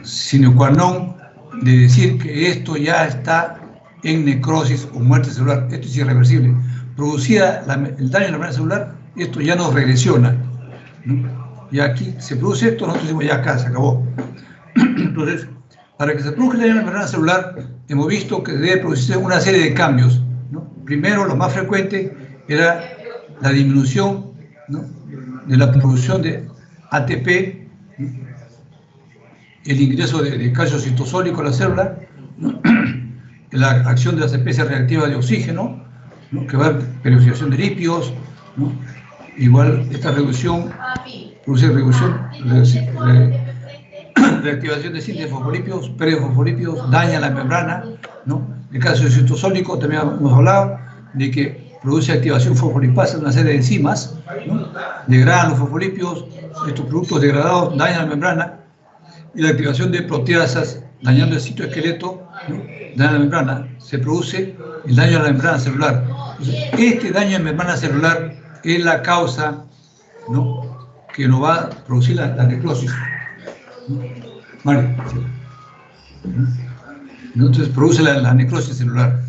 sine qua non de decir que esto ya está en necrosis o muerte celular. Esto es irreversible. Producida el daño a la membrana celular, esto ya no regresiona, ¿no? Y aquí se produce esto, nosotros decimos ya acá, se acabó. Entonces, para que se produzca el daño a la membrana celular, hemos visto que debe producirse una serie de cambios, ¿no? Primero, lo más frecuente era la disminución, ¿no?, de la producción de ATP, ¿no?, el ingreso de calcio citosólico a la célula, ¿no?, la acción de las especies reactivas de oxígeno, ¿no?, que va a periodización de lípidos, ¿no? Igual esta reducción produce reactivación de síntesis de fosfolípidos, perifosfolípidos, daña la membrana, ¿no? El calcio citosólico también hemos hablado de que produce activación fosfolipasa de una serie de enzimas, ¿no?, degradan los fosfolípidos, estos productos degradados dañan la membrana, y la activación de proteasas dañando el citoesqueleto, ¿no?, daña la membrana, se produce el daño a la membrana celular. Entonces, este daño a la membrana celular es la causa, ¿no?, que nos va a producir la necrosis. Vale. Entonces produce la necrosis celular.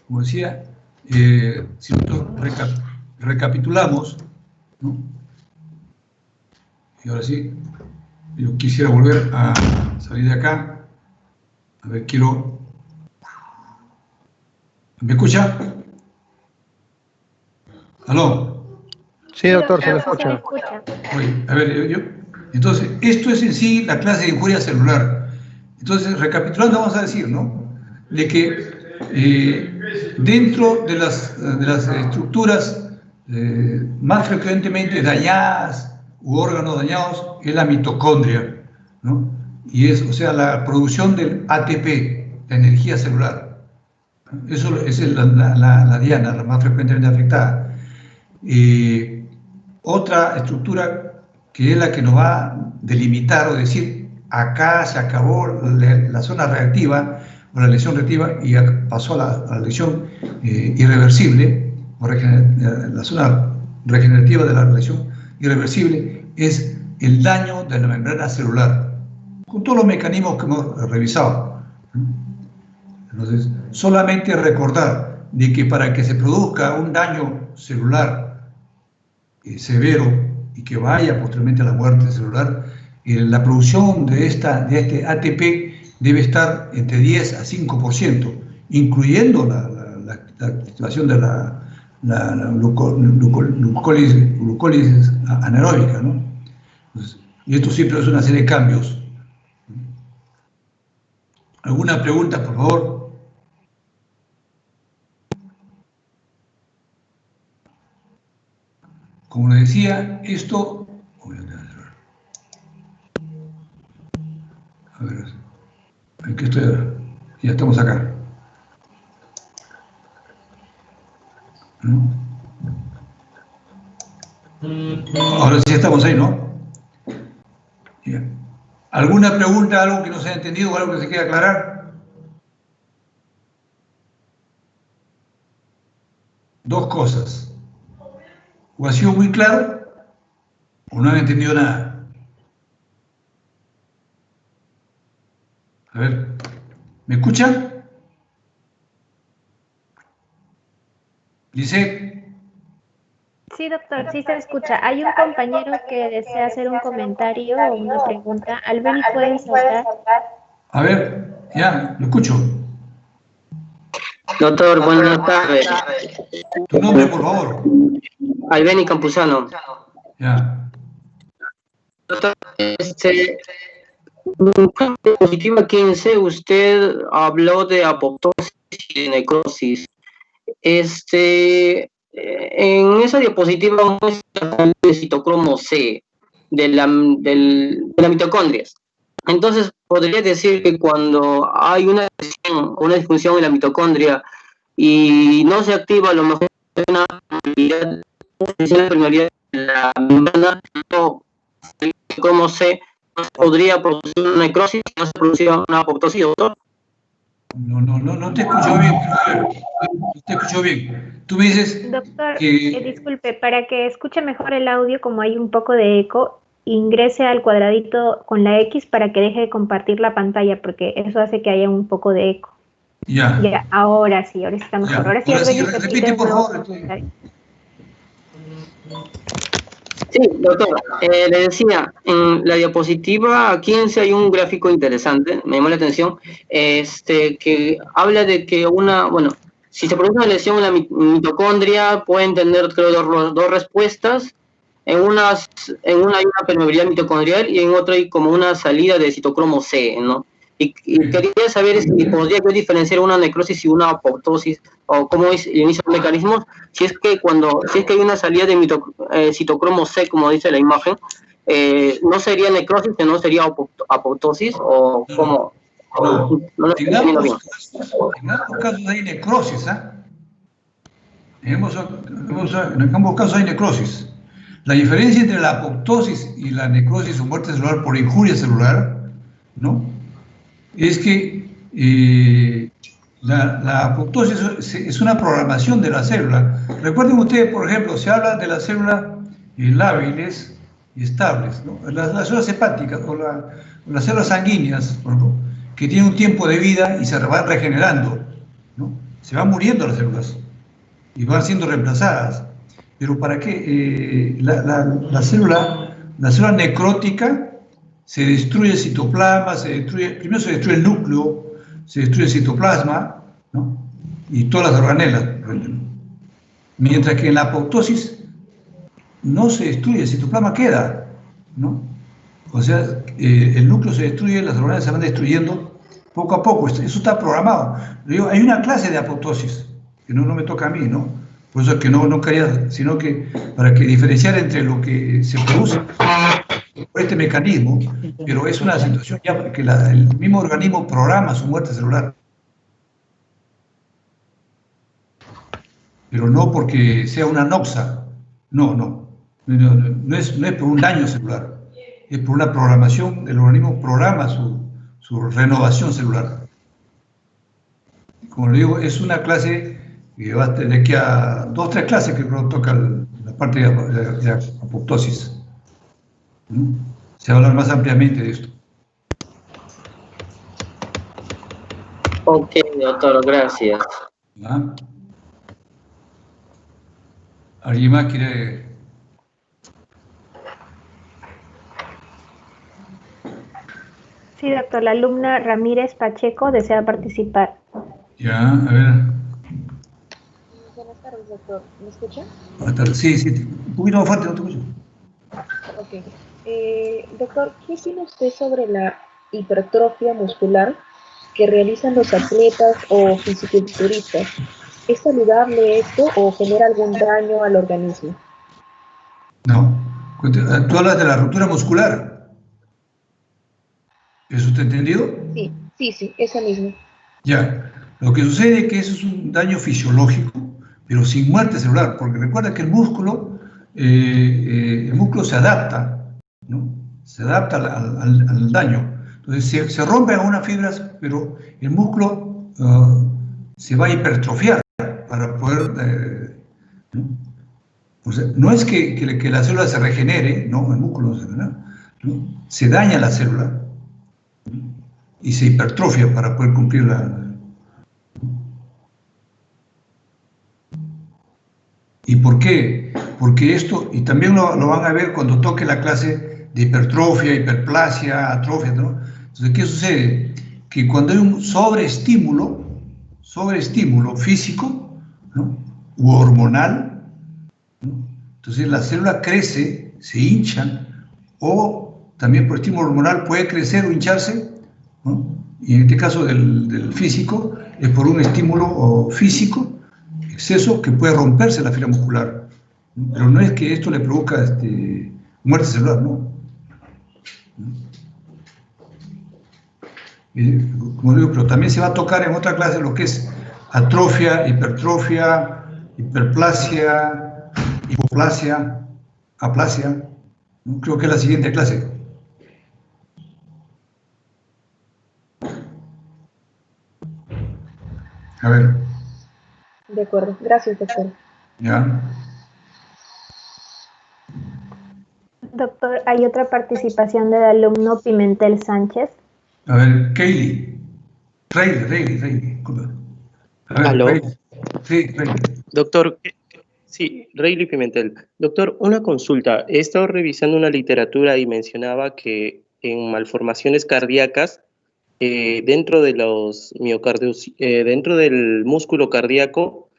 Como decía, si nosotros recapitulamos, ¿no?, y ahora sí, yo quisiera volver a salir de acá. A ver, ¿me escucha? ¿Aló?
Sí, doctor, se lo escucha.
Oye, a ver, entonces, esto es en sí la clase de injuria celular. Entonces, recapitulando, vamos a decir, ¿no?, de que dentro de las estructuras más frecuentemente dañadas u órganos dañados es la mitocondria, ¿no? Y es, o sea, la producción del ATP, la energía celular. Eso es la diana, la más frecuentemente afectada. Otra estructura que es la que nos va a delimitar o decir, acá se acabó la zona reactiva o la lesión reactiva y pasó a la lesión irreversible, o la zona regenerativa de la lesión irreversible, es el daño de la membrana celular, con todos los mecanismos que hemos revisado. Entonces, solamente recordar de que para que se produzca un daño celular severo y que vaya posteriormente a la muerte celular, la producción de este ATP debe estar entre 10 a 5%, incluyendo la activación de la glucólisis anaeróbica, ¿no? Entonces, y esto siempre es una serie de cambios. ¿Alguna pregunta, por favor? Como les decía, esto... A ver, ¿en qué estoy ahora? Ya estamos acá. ¿No? Ahora sí estamos ahí, ¿no? Ya. ¿Alguna pregunta, algo que no se haya entendido o algo que se quiera aclarar? Dos cosas. O ha sido muy claro o no han entendido nada. A ver, ¿me escuchan? Dice...
Sí, doctor, sí se escucha. Hay un compañero que desea hacer un comentario o una pregunta. Albeni, ¿puedes saltar?
A ver, ya, lo escucho.
Doctor, buenas tardes.
Tu nombre, por favor.
Albeni Campuzano.
Ya.
Doctor, en diapositiva 15 usted habló de apoptosis y de necrosis. En esa diapositiva muestra el citocromo C de la mitocondrias. Entonces, podría decir que cuando hay una disfunción en la mitocondria y no se activa, a lo mejor una permeabilidad de la membrana, como se podría producir una necrosis, no se producía una apoptosis, doctor.
No te escucho bien. No te escucho bien. Tú me dices,
doctor,
que...
disculpe, para que escuche mejor el audio, como hay un poco de eco, ingrese al cuadradito con la X para que deje de compartir la pantalla, porque eso hace que haya un poco de eco.
Ya,
ahora sí está mejor. Ahora sí,
repite, por favor.
Sí, doctor, le decía, en la diapositiva 15 hay un gráfico interesante, me llamó la atención, que habla de que si se produce una lesión en la mitocondria, pueden tener, creo, dos respuestas. En una hay una permeabilidad mitocondrial y en otra hay como una salida de citocromo C, ¿no? Y quería saber si podría yo diferenciar una necrosis y una apoptosis, o cómo es el inicio del mecanismo, si es que hay una salida de citocromo C, como dice la imagen, ¿no sería necrosis, no sería apoptosis, o cómo?
No, en ambos casos hay necrosis, ¿ah? En ambos casos hay necrosis. La diferencia entre la apoptosis y la necrosis o muerte celular por injuria celular, ¿no?, es que la apoptosis es una programación de la célula. Recuerden ustedes, por ejemplo, se habla de las células lábiles y estables, ¿no? Las células hepáticas o las células sanguíneas, por ejemplo, que tienen un tiempo de vida y se van regenerando, ¿no? Se van muriendo las células y van siendo reemplazadas. Pero ¿para qué? La célula necrótica se destruye el citoplasma, primero se destruye el núcleo, se destruye el citoplasma, ¿no?, y todas las organelas. Mientras que en la apoptosis no se destruye, el citoplasma queda, ¿no? O sea, el núcleo se destruye, las organelas se van destruyendo poco a poco. Eso está programado. Hay una clase de apoptosis, que no me toca a mí, ¿no? Por eso es que no quería, sino que para que diferenciar entre lo que se produce por este mecanismo, pero es una situación ya porque el mismo organismo programa su muerte celular. Pero no porque sea una noxa, no es por un daño celular, es por una programación, el organismo programa su renovación celular. Como le digo, es una clase que va de aquí a 2 o 3 clases que toca la parte de apoptosis. Se va a hablar más ampliamente de esto.
Ok, doctor, gracias.
¿Ah? ¿Alguien más quiere?
Sí, doctor, la alumna Ramírez Pacheco desea participar.
Ya, a ver.
Buenas tardes, doctor. ¿Me escucha?
Buenas tardes. Sí, un poquito más fuerte, no te escucho.
Ok. Doctor, ¿qué opina usted sobre la hipertrofia muscular que realizan los atletas o fisiculturistas? ¿Es saludable esto o genera algún daño al organismo?
No. Tú hablas de la ruptura muscular. ¿Eso te ha entendido?
Sí, esa misma.
Ya. Lo que sucede es que eso es un daño fisiológico, pero sin muerte celular, porque recuerda que el músculo se adapta, ¿no? Se adapta al daño. Entonces se rompen algunas fibras, pero el músculo se va a hipertrofiar para poder... ¿no? O sea, no es que la célula se regenere, no, el músculo ¿no? Se daña la célula, ¿no?, y se hipertrofia para poder cumplir ¿Y por qué? Porque esto, y también lo van a ver cuando toque la clase de hipertrofia, hiperplasia, atrofia, ¿no? Entonces, ¿qué sucede? Que cuando hay un sobreestímulo físico, ¿no?, u hormonal, ¿no?, entonces la célula crece, se hincha, o también por estímulo hormonal puede crecer o hincharse, ¿no?, y en este caso del físico, es por un estímulo físico exceso que puede romperse la fibra muscular, ¿no? Pero no es que esto le produzca muerte celular, no. Como digo, pero también se va a tocar en otra clase lo que es atrofia, hipertrofia, hiperplasia, hipoplasia, aplasia, ¿no? Creo que es la siguiente clase. A ver.
De acuerdo, gracias, doctor.
Ya.
Doctor, hay otra participación del alumno Pimentel Sánchez.
A ver, Kaylee. Rayleigh, disculpa. A ver,
¿Aló?
Rayleigh. Sí, Rayleigh.
Doctor, sí, Rayleigh Pimentel. Doctor, una consulta. He estado revisando una literatura y mencionaba que en malformaciones cardíacas, dentro de los miocardios, dentro del músculo cardíaco,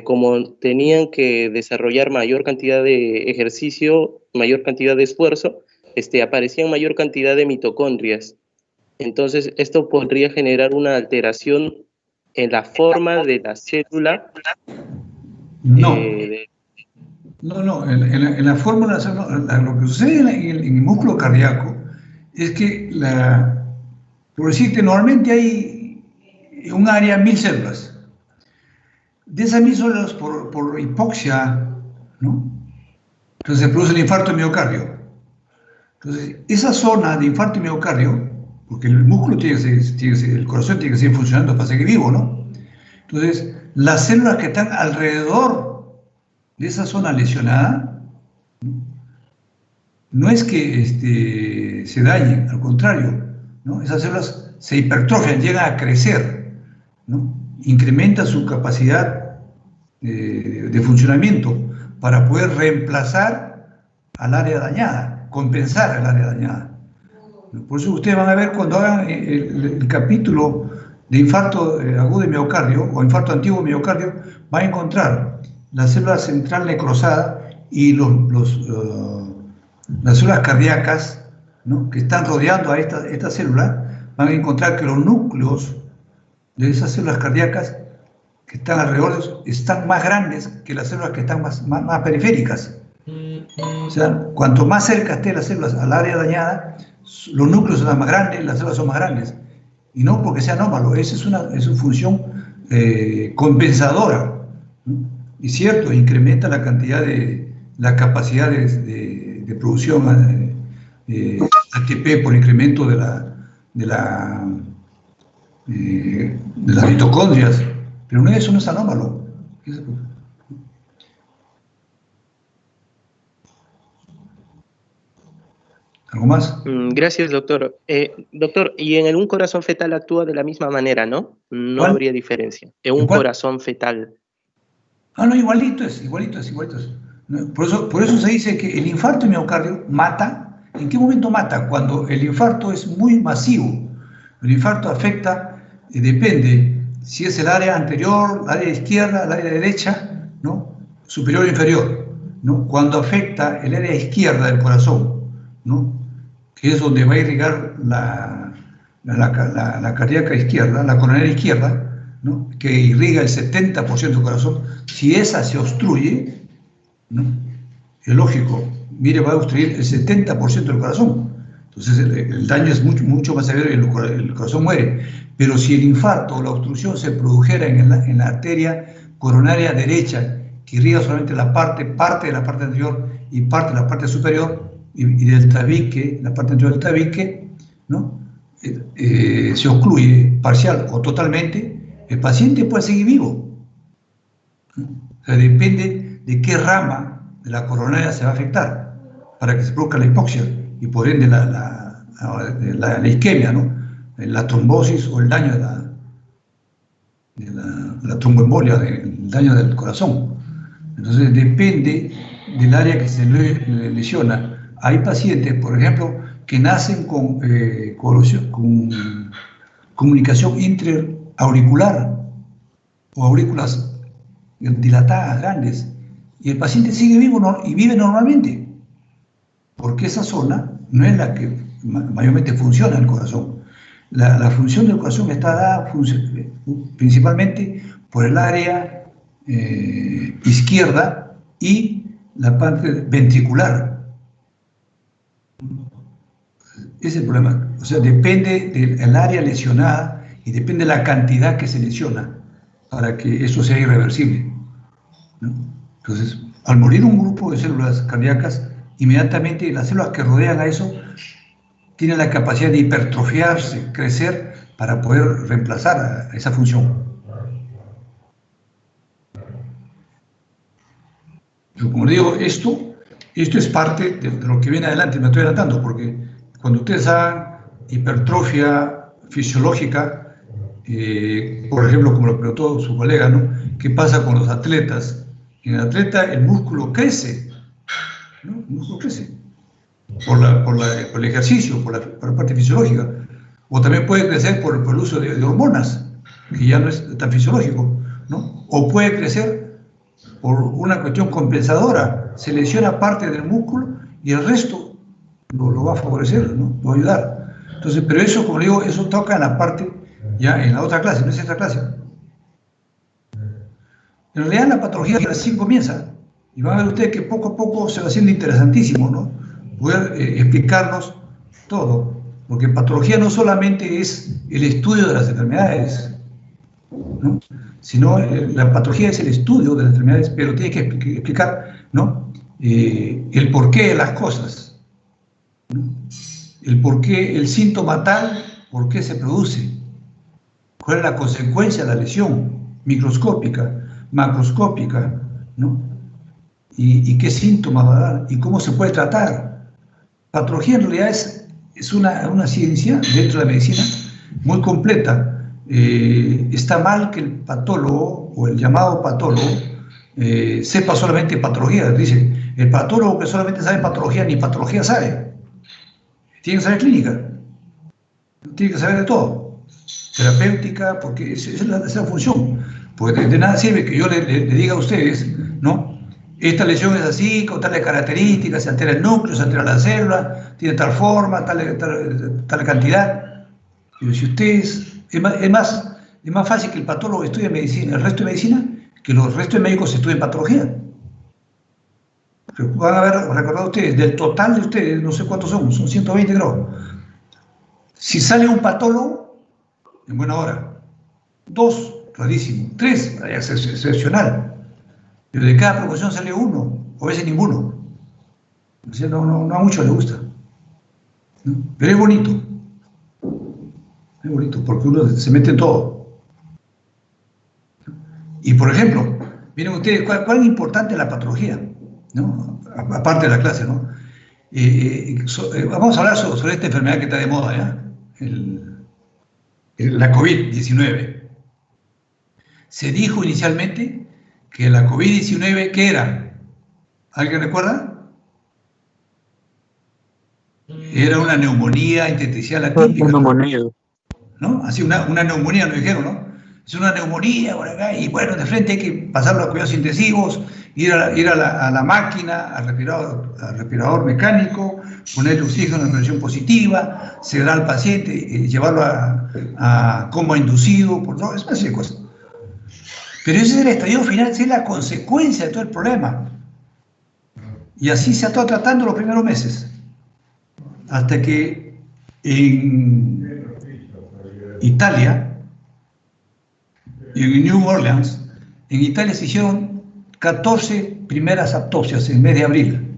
como tenían que desarrollar mayor cantidad de ejercicio, mayor cantidad de esfuerzo, aparecían mayor cantidad de mitocondrias. Entonces, esto podría generar una alteración en la forma de la célula.
No. No, en la fórmula, lo que sucede en el músculo cardíaco es que, por decirte, normalmente hay un área, 1000 células. De esas 1000 células, por hipoxia, ¿no? Entonces se produce el infarto de miocardio. Entonces, esa zona de infarto de miocardio, porque el músculo el corazón tiene que seguir funcionando para seguir vivo, ¿no? Entonces, las células que están alrededor de esa zona lesionada, no es que se dañen, al contrario, ¿no? Esas células se hipertrofian, llegan a crecer, ¿no? Incrementa su capacidad de funcionamiento para poder reemplazar al área dañada, compensar el área dañada. Por eso ustedes van a ver cuando hagan el capítulo de infarto agudo de miocardio o infarto antiguo de miocardio, van a encontrar la célula central necrosada y las células cardíacas, ¿no? Que están rodeando a esta célula. Van a encontrar que los núcleos de esas células cardíacas que están alrededor están más grandes que las células que están más periféricas. O sea, cuanto más cerca estén las células al área dañada, los núcleos son más grandes, las células son más grandes. Y no porque sea anómalo, esa es una función compensadora, ¿no? Y cierto, incrementa la cantidad la capacidad de producción ATP por incremento de las mitocondrias, pero eso no es anómalo. ¿Algo más?
Gracias, doctor. Doctor, y en un corazón fetal actúa de la misma manera, ¿no? No
¿Cuál?
habría diferencia. En un
¿Cuál?
corazón fetal.
No, igualito es. Por eso se dice que el infarto de miocardio mata. ¿En qué momento mata? Cuando el infarto es muy masivo. El infarto afecta, depende si es el área anterior, el área izquierda, el área derecha, ¿no? Superior o inferior, ¿no? Cuando afecta el área izquierda del corazón, ¿no? Que es donde va a irrigar la cardíaca izquierda, la coronaria izquierda, ¿no? Que irriga el 70% del corazón. Si esa se obstruye, ¿no? Es lógico, mire, va a obstruir el 70% del corazón. Entonces el daño es mucho más severo y el corazón muere. Pero si el infarto o la obstrucción se produjera en la arteria coronaria derecha, que irriga solamente parte de la parte anterior y parte de la parte superior, y del tabique, la parte anterior del tabique, ¿no? Se ocluye parcial o totalmente, el paciente puede seguir vivo, ¿no? O sea, depende de qué rama de la coronaria se va a afectar para que se produzca la hipoxia y por ende la isquemia, ¿no? La trombosis o el daño de la tromboembolia, el daño del corazón. Entonces depende del área que se lesiona. Hay pacientes, por ejemplo, que nacen con comunicación intraauricular o aurículas dilatadas, grandes, y el paciente sigue vivo y vive normalmente, porque esa zona no es la que mayormente funciona en el corazón. La función del corazón está dada principalmente por el área izquierda y la parte ventricular. Ese es el problema. O sea, depende del área lesionada y depende de la cantidad que se lesiona para que eso sea irreversible, ¿no? Entonces, al morir un grupo de células cardíacas, inmediatamente las células que rodean a eso tienen la capacidad de hipertrofiarse, crecer, para poder reemplazar a esa función. Pero como digo, esto es parte de lo que viene adelante. Me estoy adelantando porque cuando ustedes hagan hipertrofia fisiológica, por ejemplo, como lo preguntó su colega, ¿no? ¿Qué pasa con los atletas? En el atleta el músculo crece, ¿no? El músculo crece por el ejercicio, por la parte fisiológica. O también puede crecer por el uso de hormonas, que ya no es tan fisiológico, ¿no? O puede crecer por una cuestión compensadora, se lesiona parte del músculo y el resto lo va a favorecer, ¿no? Lo va a ayudar. Entonces, pero eso, como digo, eso toca en la parte, ya en la otra clase, no es esta clase. En realidad la patología recién comienza, y van a ver ustedes que poco a poco se va haciendo interesantísimo, ¿no? Poder explicarnos todo. Porque patología no solamente es el estudio de las enfermedades, ¿no? Sino la patología es el estudio de las enfermedades, pero tiene que explicar, ¿no? El porqué de las cosas, ¿no? El porqué, el síntoma tal, por qué se produce, cuál es la consecuencia de la lesión microscópica, macroscópica, ¿no? Y qué síntomas va a dar y cómo se puede tratar. Patología en realidad es una ciencia dentro de la medicina muy completa. Está mal que el patólogo o el llamado patólogo sepa solamente patología. Dice, el patólogo que solamente sabe patología, ni patología sabe. Tiene que saber clínica, tiene que saber de todo. Terapéutica, porque esa es la función. Porque de nada sirve que yo le diga a ustedes, ¿no? Esta lesión es así, con tales características, se altera el núcleo, se altera la célula, tiene tal forma, tal cantidad. Pero si ustedes, es más fácil que el patólogo estudie medicina, el resto de medicina, que los restos de médicos estudien patología. Pero van a haber recordado ustedes, del total de ustedes, no sé cuántos son 120 creo. Si sale un patólogo, en buena hora. 2, rarísimo. 3, es excepcional. Pero de cada promoción sale uno, o a veces ninguno. O sea, no a muchos les gusta, ¿no? Pero es bonito. Es bonito, porque uno se mete en todo. Y por ejemplo, miren ustedes, ¿cuál es importante la patología? ¿No? Aparte de la clase, ¿no? Vamos a hablar sobre esta enfermedad que está de moda, ¿ya? La COVID-19. Se dijo inicialmente que la COVID-19, ¿qué era? ¿Alguien recuerda? Era una neumonía intersticial atípica. Una neumonía. ¿No? Así, una neumonía, nos dijeron, ¿no? Es una neumonía, por acá, y bueno, de frente hay que pasarlo a cuidados intensivos, ir a la máquina, al respirador mecánico, ponerle oxígeno en presión positiva, sedar al paciente, llevarlo a coma inducido, por todo, es una serie de cosas. Pero ese es el estadio final, esa es la consecuencia de todo el problema. Y así se ha estado tratando los primeros meses. Hasta que en Italia, y en New Orleans, en Italia se hicieron 14 primeras autopsias en el mes de abril.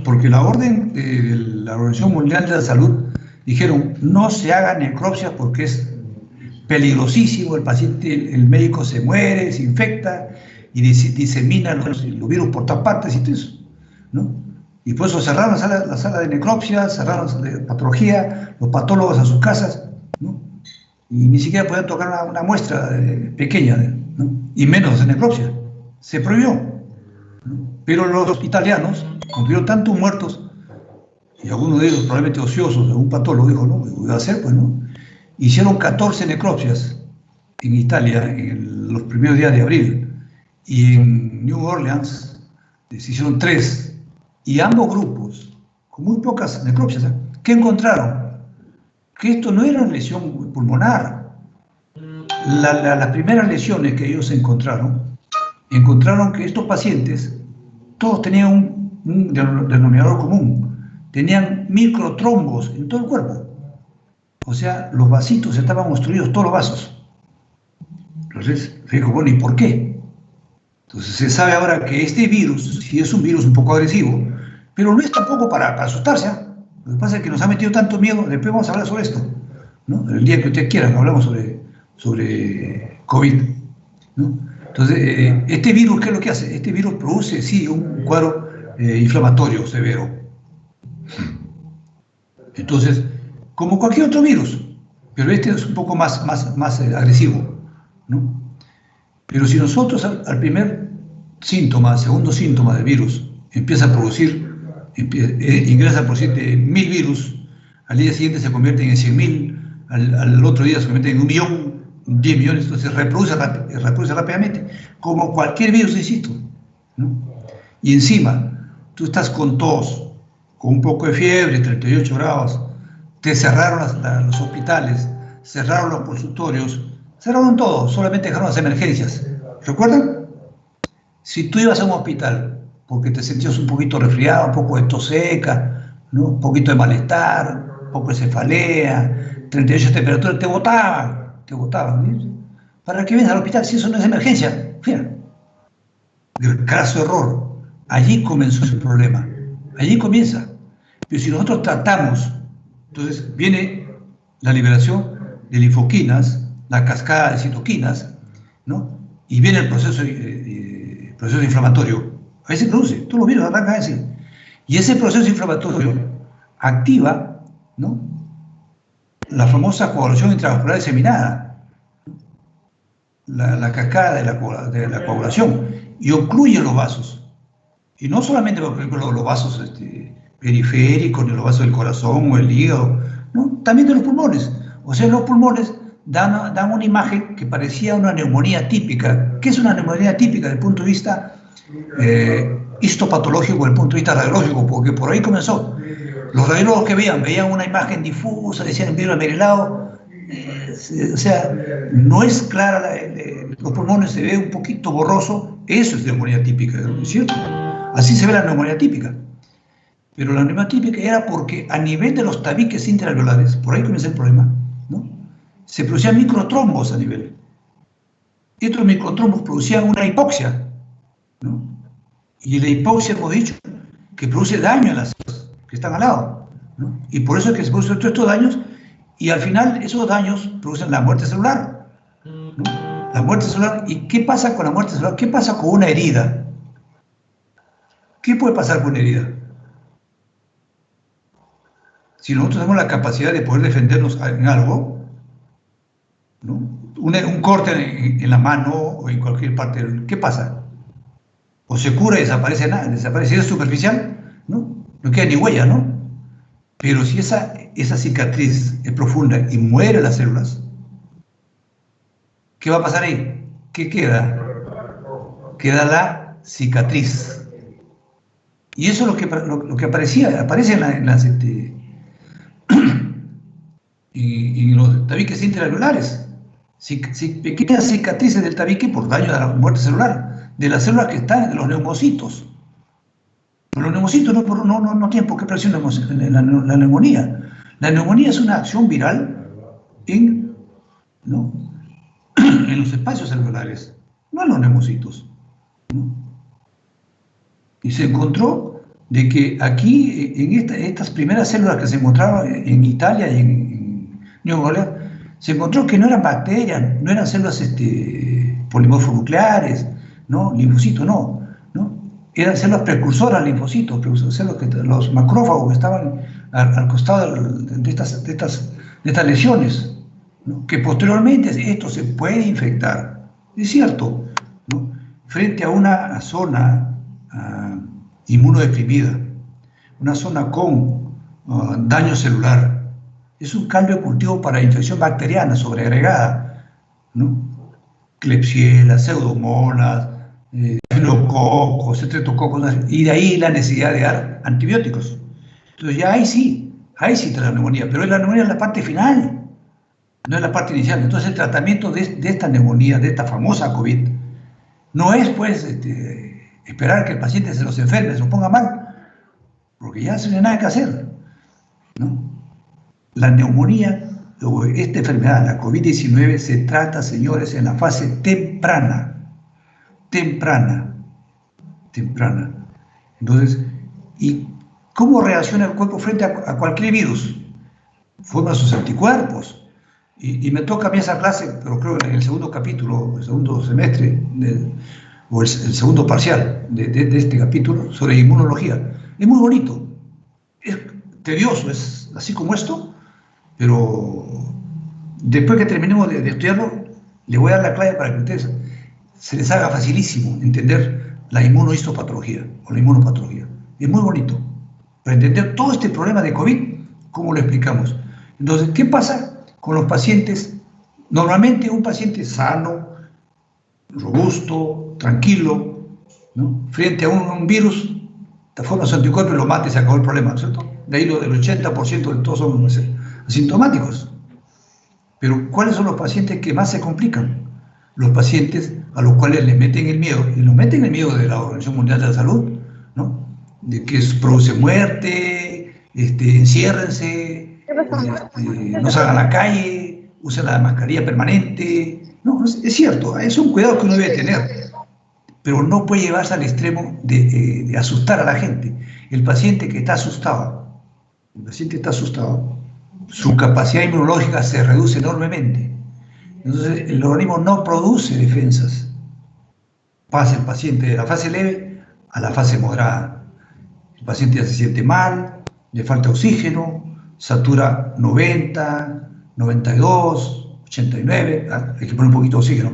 Porque la orden de la Organización Mundial de la Salud dijeron, no se hagan necropsias porque es peligrosísimo, el paciente, el médico se muere, se infecta y disemina los virus por todas partes y todo eso, ¿no? Y por eso cerraron la sala de necropsia, cerraron la sala de patología, los patólogos a sus casas, ¿no? Y ni siquiera podían tocar una muestra pequeña, ¿no? Y menos de necropsia. Se prohibió, ¿no? Pero los italianos, cuando vieron tantos muertos, y algunos de ellos probablemente ociosos, algún patólogo dijo, no, ¿qué voy a hacer? Pues no. Hicieron 14 necropsias en Italia en los primeros días de abril, y en New Orleans se hicieron 3, y ambos grupos, con muy pocas necropsias, ¿eh? ¿Qué encontraron? Que esto no era una lesión pulmonar. Las primeras lesiones que ellos encontraron encontraron que estos pacientes, todos tenían un denominador común, tenían microtrombos en todo el cuerpo. O sea, los vasitos estaban obstruidos, todos los vasos. Entonces, se dijo, bueno, ¿y por qué? Entonces se sabe ahora que este virus, sí es un virus un poco agresivo, pero no es tampoco para asustarse. Lo que pasa es que nos ha metido tanto miedo. Después vamos a hablar sobre esto, ¿no? El día que ustedes quieran, hablamos sobre COVID, ¿no? Entonces, este virus, ¿qué es lo que hace? Este virus produce, sí, un cuadro inflamatorio severo. Entonces, como cualquier otro virus, pero este es un poco más agresivo, ¿no? Pero si nosotros al primer síntoma, segundo síntoma del virus, empieza a producir, ingresa a producir 1000 virus, al día siguiente se convierten en 100.000, al otro día se convierten en 1 millón, 10 millones, entonces reproduce rápidamente, como cualquier virus, insisto, ¿no? Y encima, tú estás con tos, con un poco de fiebre, 38 grados, te cerraron los hospitales, cerraron los consultorios, cerraron todo, solamente dejaron las emergencias. ¿Recuerdan? Si tú ibas a un hospital porque te sentías un poquito resfriado, un poco de tos seca, ¿no? Un poquito de malestar, un poco de cefalea, 38 de temperatura, te botaban. ¿Sí? ¿Para qué vienes al hospital si eso no es emergencia? Fíjate. Graso error. Allí comenzó ese problema. Allí comienza. Pero si nosotros tratamos, entonces viene la liberación de linfoquinas, la cascada de citoquinas, ¿no? Y viene el proceso inflamatorio. Ahí se produce, todos los virus arrancan así. Y ese proceso inflamatorio activa, ¿no?, la famosa coagulación intravascular diseminada, la cascada de la coagulación, y ocluye los vasos. Y no solamente los vasos periféricos, ni los vasos del corazón o el hígado, ¿no?, también de los pulmones. O sea, los pulmones dan una imagen que parecía una neumonía típica. ¿Qué es una neumonía típica desde el punto de vista histopatológico, desde el punto de vista radiológico? Porque por ahí comenzó. Los radiólogos que veían una imagen difusa, decían virus amirilado, o sea, no es clara, los pulmones se ve un poquito borroso. Eso es neumonía típica, ¿no es cierto? Así se ve la neumonía típica. Pero la neumonía típica era porque a nivel de los tabiques intraalveolares, por ahí comienza el problema, ¿no?, se producían microtrombos a nivel. Estos microtrombos producían una hipoxia, ¿no? Y la hipoxia, hemos dicho, que produce daño a las células que están al lado, ¿no? Y por eso es que se producen todos estos daños, y al final esos daños producen la muerte celular, ¿no? La muerte celular. ¿Y qué pasa con la muerte celular? ¿Qué pasa con una herida? ¿Qué puede pasar con una herida? Si nosotros tenemos la capacidad de poder defendernos en algo, ¿no?, un corte en la mano o en cualquier parte, ¿qué pasa? O se cura y desaparece nada, desaparece. Si es superficial, ¿no?, no queda ni huella, ¿no? Pero si esa cicatriz es profunda y muere las células, ¿qué va a pasar ahí? ¿Qué queda? Queda la cicatriz. Y eso es lo que aparece en los tabiques intraalveolares. Pequeñas cicatrices del tabique por daño de la muerte celular, de las células que están en los neumocitos. Pero los neumocitos no tienen por qué producir la neumonía. La neumonía es una acción viral en los espacios celulares, no en los neumocitos, ¿no? Y se encontró de que aquí, en estas primeras células que se encontraban en Italia y en Nueva Orleans, se encontró que no eran bacterias, no eran células polimorfonucleares, ¿no?, linfocitos, no, eran células precursoras linfocitos, los macrófagos que estaban al costado de estas lesiones, ¿no?, que posteriormente esto se puede infectar, es cierto, ¿no?, frente a una zona inmunodeprimida, una zona con daño celular. Es un caldo de cultivo para infección bacteriana sobreagregada, ¿no? Klebsiella, pseudomonas, estafilococos, estreptococos, y de ahí la necesidad de dar antibióticos. Entonces ya ahí sí está la neumonía, pero la neumonía es la parte final, no es la parte inicial. Entonces el tratamiento de esta neumonía, de esta famosa COVID, No es, pues, esperar que el paciente se los enferme, se lo ponga mal, porque ya no hay nada que hacer, ¿no? La neumonía, o esta enfermedad, la COVID-19, se trata, señores, en la fase temprana. Entonces, ¿y cómo reacciona el cuerpo frente a cualquier virus? Forma sus anticuerpos. Y me toca a mí esa clase, pero creo que en el segundo capítulo, el segundo semestre, o el segundo parcial de este capítulo, sobre inmunología. Es muy bonito, es tedioso, es así como esto, pero después que terminemos de estudiarlo, le voy a dar la clave para que ustedes se les haga facilísimo entender la inmunohistopatología o la inmunopatología. Es muy bonito. Para entender todo este problema de COVID, ¿cómo lo explicamos? Entonces, ¿qué pasa con los pacientes? Normalmente un paciente sano, robusto, tranquilo, ¿no? Frente a un virus, te forma su anticuerpo y lo mata y se acabó el problema, ¿no es cierto? De ahí lo del 80% de todos son asintomáticos. Pero ¿cuáles son los pacientes que más se complican? Los pacientes a los cuales le meten el miedo, y lo meten el miedo de la Organización Mundial de la Salud, ¿no? De que produce muerte, enciérrense, no salgan a la calle, usen la mascarilla permanente. No, es cierto, es un cuidado que uno debe tener, pero no puede llevarse al extremo de asustar a la gente. El paciente que está asustado, su capacidad inmunológica se reduce enormemente. Entonces, el organismo no produce defensas. Pasa el paciente de la fase leve a la fase moderada. El paciente ya se siente mal, le falta oxígeno, satura 90, 92, 89, hay que poner un poquito de oxígeno.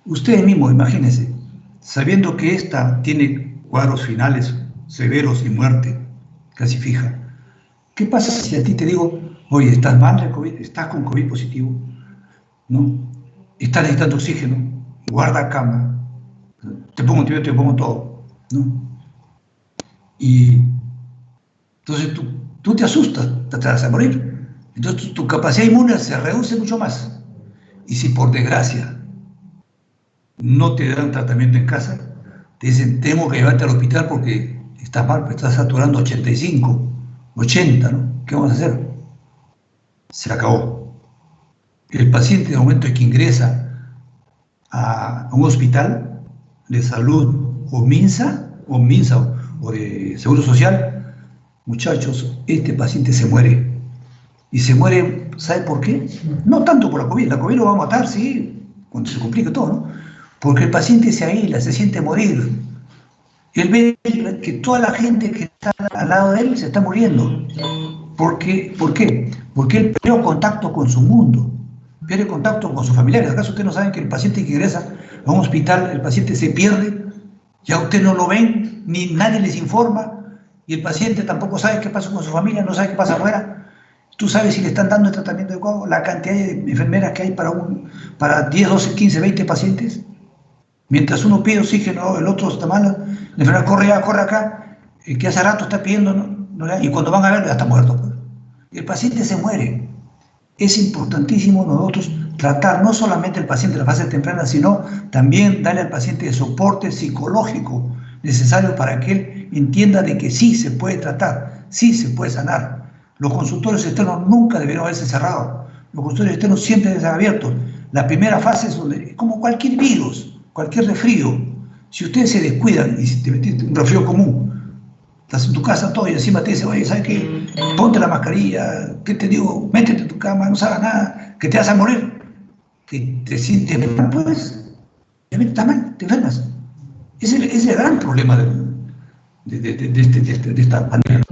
Ustedes mismos, imagínense, sabiendo que esta tiene cuadros finales severos y muerte casi fija. ¿Qué pasa si a ti te digo, oye, estás mal de COVID, estás con COVID positivo, ¿no? Estás necesitando oxígeno, guarda cama, te pongo antibiótico, te pongo todo, ¿no? Y entonces tú te asustas, te vas a morir. Entonces tu capacidad inmune se reduce mucho más. Y si por desgracia no te dan tratamiento en casa, te dicen, tengo que llevarte al hospital porque estás mal, porque estás saturando 85, 80, ¿no? ¿Qué vamos a hacer? Se acabó. El paciente, de momento en que ingresa a un hospital de salud o MINSA o de Seguro Social, muchachos, este paciente se muere. Y se muere, ¿sabe por qué? No tanto por la COVID lo va a matar, sí, cuando se complique todo, ¿no? Porque el paciente se aísla, se siente morir. Él ve que toda la gente que está al lado de él se está muriendo. ¿Por qué? Porque él pierde contacto con su mundo, pierde contacto con sus familiares. ¿Acaso ustedes no saben que el paciente que ingresa a un hospital, el paciente se pierde? Ya ustedes no lo ven, ni nadie les informa, y el paciente tampoco sabe qué pasa con su familia, no sabe qué pasa afuera. Tú sabes si le están dando el tratamiento adecuado, la cantidad de enfermeras que hay para 10, 12, 15, 20 pacientes. Mientras uno pide oxígeno, el otro está mal, la enfermera corre allá, corre acá, el que hace rato está pidiendo, y cuando van a verlo ya está muerto. Pues. El paciente se muere. Es importantísimo nosotros tratar no solamente al paciente en la fase temprana, sino también darle al paciente el soporte psicológico necesario para que él entienda de que sí se puede tratar, sí se puede sanar. Los consultorios externos nunca debieron haberse cerrado. Los consultorios externos siempre deben ser abiertos. La primera fase es donde, como cualquier virus, cualquier resfrío, si ustedes se descuidan y si te metiste un resfrío común, estás en tu casa todo y encima te dicen, oye, ¿sabes qué? Ponte la mascarilla, ¿qué te digo? Métete en tu cama, no hagas nada, que te vas a morir, que te sientes mal, pues, estás mal, te enfermas. Ese es el gran problema de esta pandemia.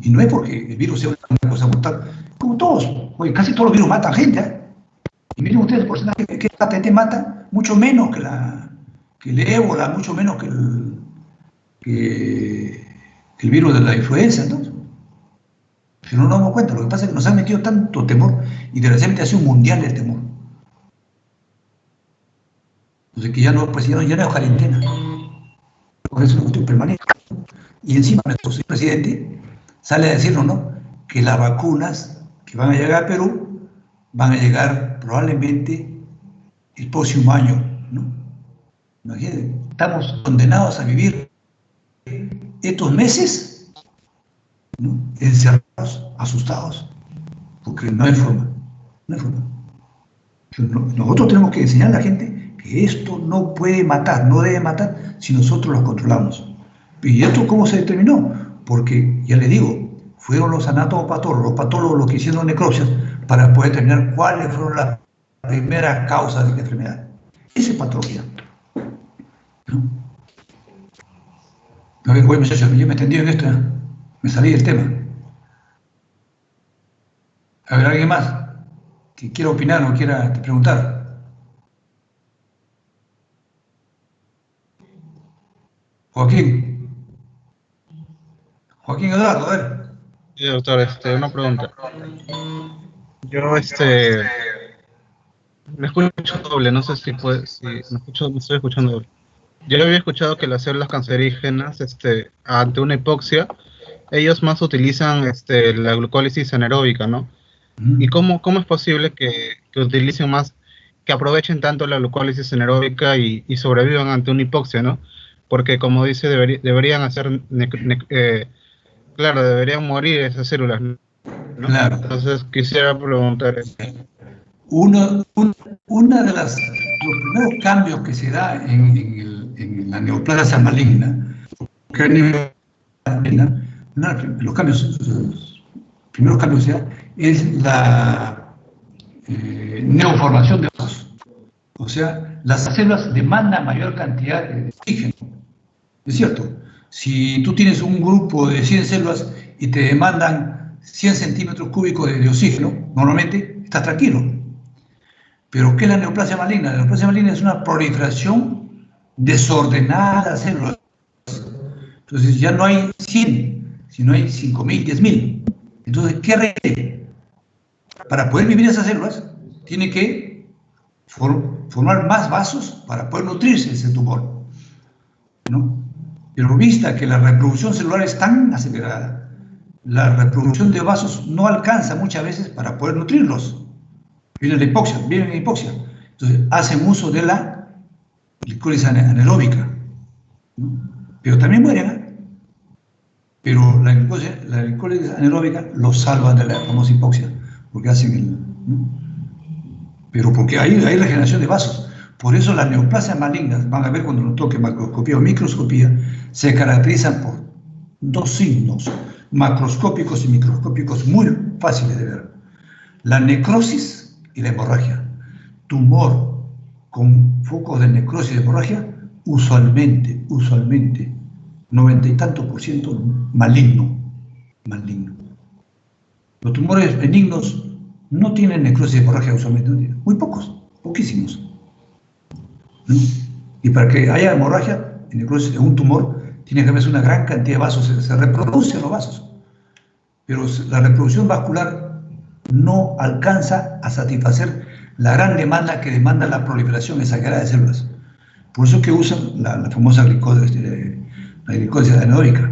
Y no es porque el virus sea una cosa mortal, como todos, oye, casi todos los virus matan gente, ¿eh? Y miren ustedes el porcentaje que la TT mata, mucho menos que el ébola, mucho menos que el virus de la influenza, entonces. Pero no nos damos cuenta, lo que pasa es que nos han metido tanto temor y desgraciadamente ha sido mundial el temor. Entonces que ya no es cuarentena, porque es una cuestión permanente. Y encima nuestro señor presidente sale a decirnos, ¿no?, que las vacunas que van a llegar a Perú van a llegar probablemente el próximo año, ¿no? Imagínense, estamos condenados a vivir estos meses, ¿no?, encerrados, asustados, porque no hay forma, no hay forma. Nosotros tenemos que enseñar a la gente que esto no puede matar, no debe matar si nosotros los controlamos. ¿Y esto cómo se determinó? Porque, ya les digo, fueron los anatomopatólogos, los patólogos los que hicieron necropsias para poder determinar cuáles fueron las primeras causas de la enfermedad. Esa es patología, ¿no? A ver, oye, muchachos, yo me entendí en esto, ¿eh? Me salí del tema. A ver, ¿alguien más que quiera opinar o quiera preguntar? Joaquín. Joaquín Eduardo, a ver.
Sí, doctor, una pregunta. Yo, me escucho doble, no sé si puede, si me estoy escuchando doble. Yo había escuchado que las células cancerígenas, ante una hipoxia, ellos más utilizan, la glucólisis anaeróbica, ¿no? ¿Y cómo es posible que utilicen más, que aprovechen tanto la glucólisis anaeróbica y sobrevivan ante una hipoxia, ¿no? Porque como dice, deberían hacer, claro, deberían morir esas células, ¿no?
Claro.
Entonces quisiera preguntar,
Una de los primeros cambios que se da en la neoplasia maligna, los primeros cambios que se da es la neoformación de vasos. O sea, las células demandan mayor cantidad de oxígeno. Es cierto, si tú tienes un grupo de 100 células y te demandan 100 centímetros cúbicos de oxígeno, normalmente estás tranquilo. Pero ¿qué es la neoplasia maligna? La neoplasia maligna es una proliferación desordenada de las células. Entonces ya no hay 100, sino hay 5.000, 10.000. Entonces, ¿qué requiere? Para poder vivir esas células, tiene que formar más vasos para poder nutrirse ese tumor, ¿no? Pero vista que la reproducción celular es tan acelerada, la reproducción de vasos no alcanza muchas veces para poder nutrirlos. Viene la hipoxia, vienen en hipoxia. Entonces, hacen uso de la glicólisis anaeróbica, ¿no? Pero también mueren, ¿eh? Pero la glicólisis anaeróbica los salva de la famosa hipoxia, porque hacen el, ¿no? Pero porque hay regeneración de vasos. Por eso las neoplasias malignas, van a ver cuando nos toque macroscopía o microscopía, se caracterizan por dos signos macroscópicos y microscópicos muy fáciles de ver: la necrosis y la hemorragia. Tumor con focos de necrosis y hemorragia, usualmente, 90 y tantos % maligno. Los tumores benignos no tienen necrosis y hemorragia usualmente, muy pocos, poquísimos, ¿no? Y para que haya hemorragia y necrosis en un tumor, tiene que haber una gran cantidad de vasos, se reproducen los vasos, pero la reproducción vascular no alcanza a satisfacer la gran demanda que demanda la proliferación exagerada de células. Por eso que usan la famosa glicólisis anaeróbica.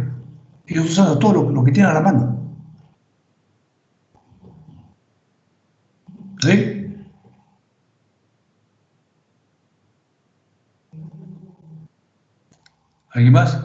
Ellos usan todo lo que tienen a la mano. ¿Sí? ¿Alguien más?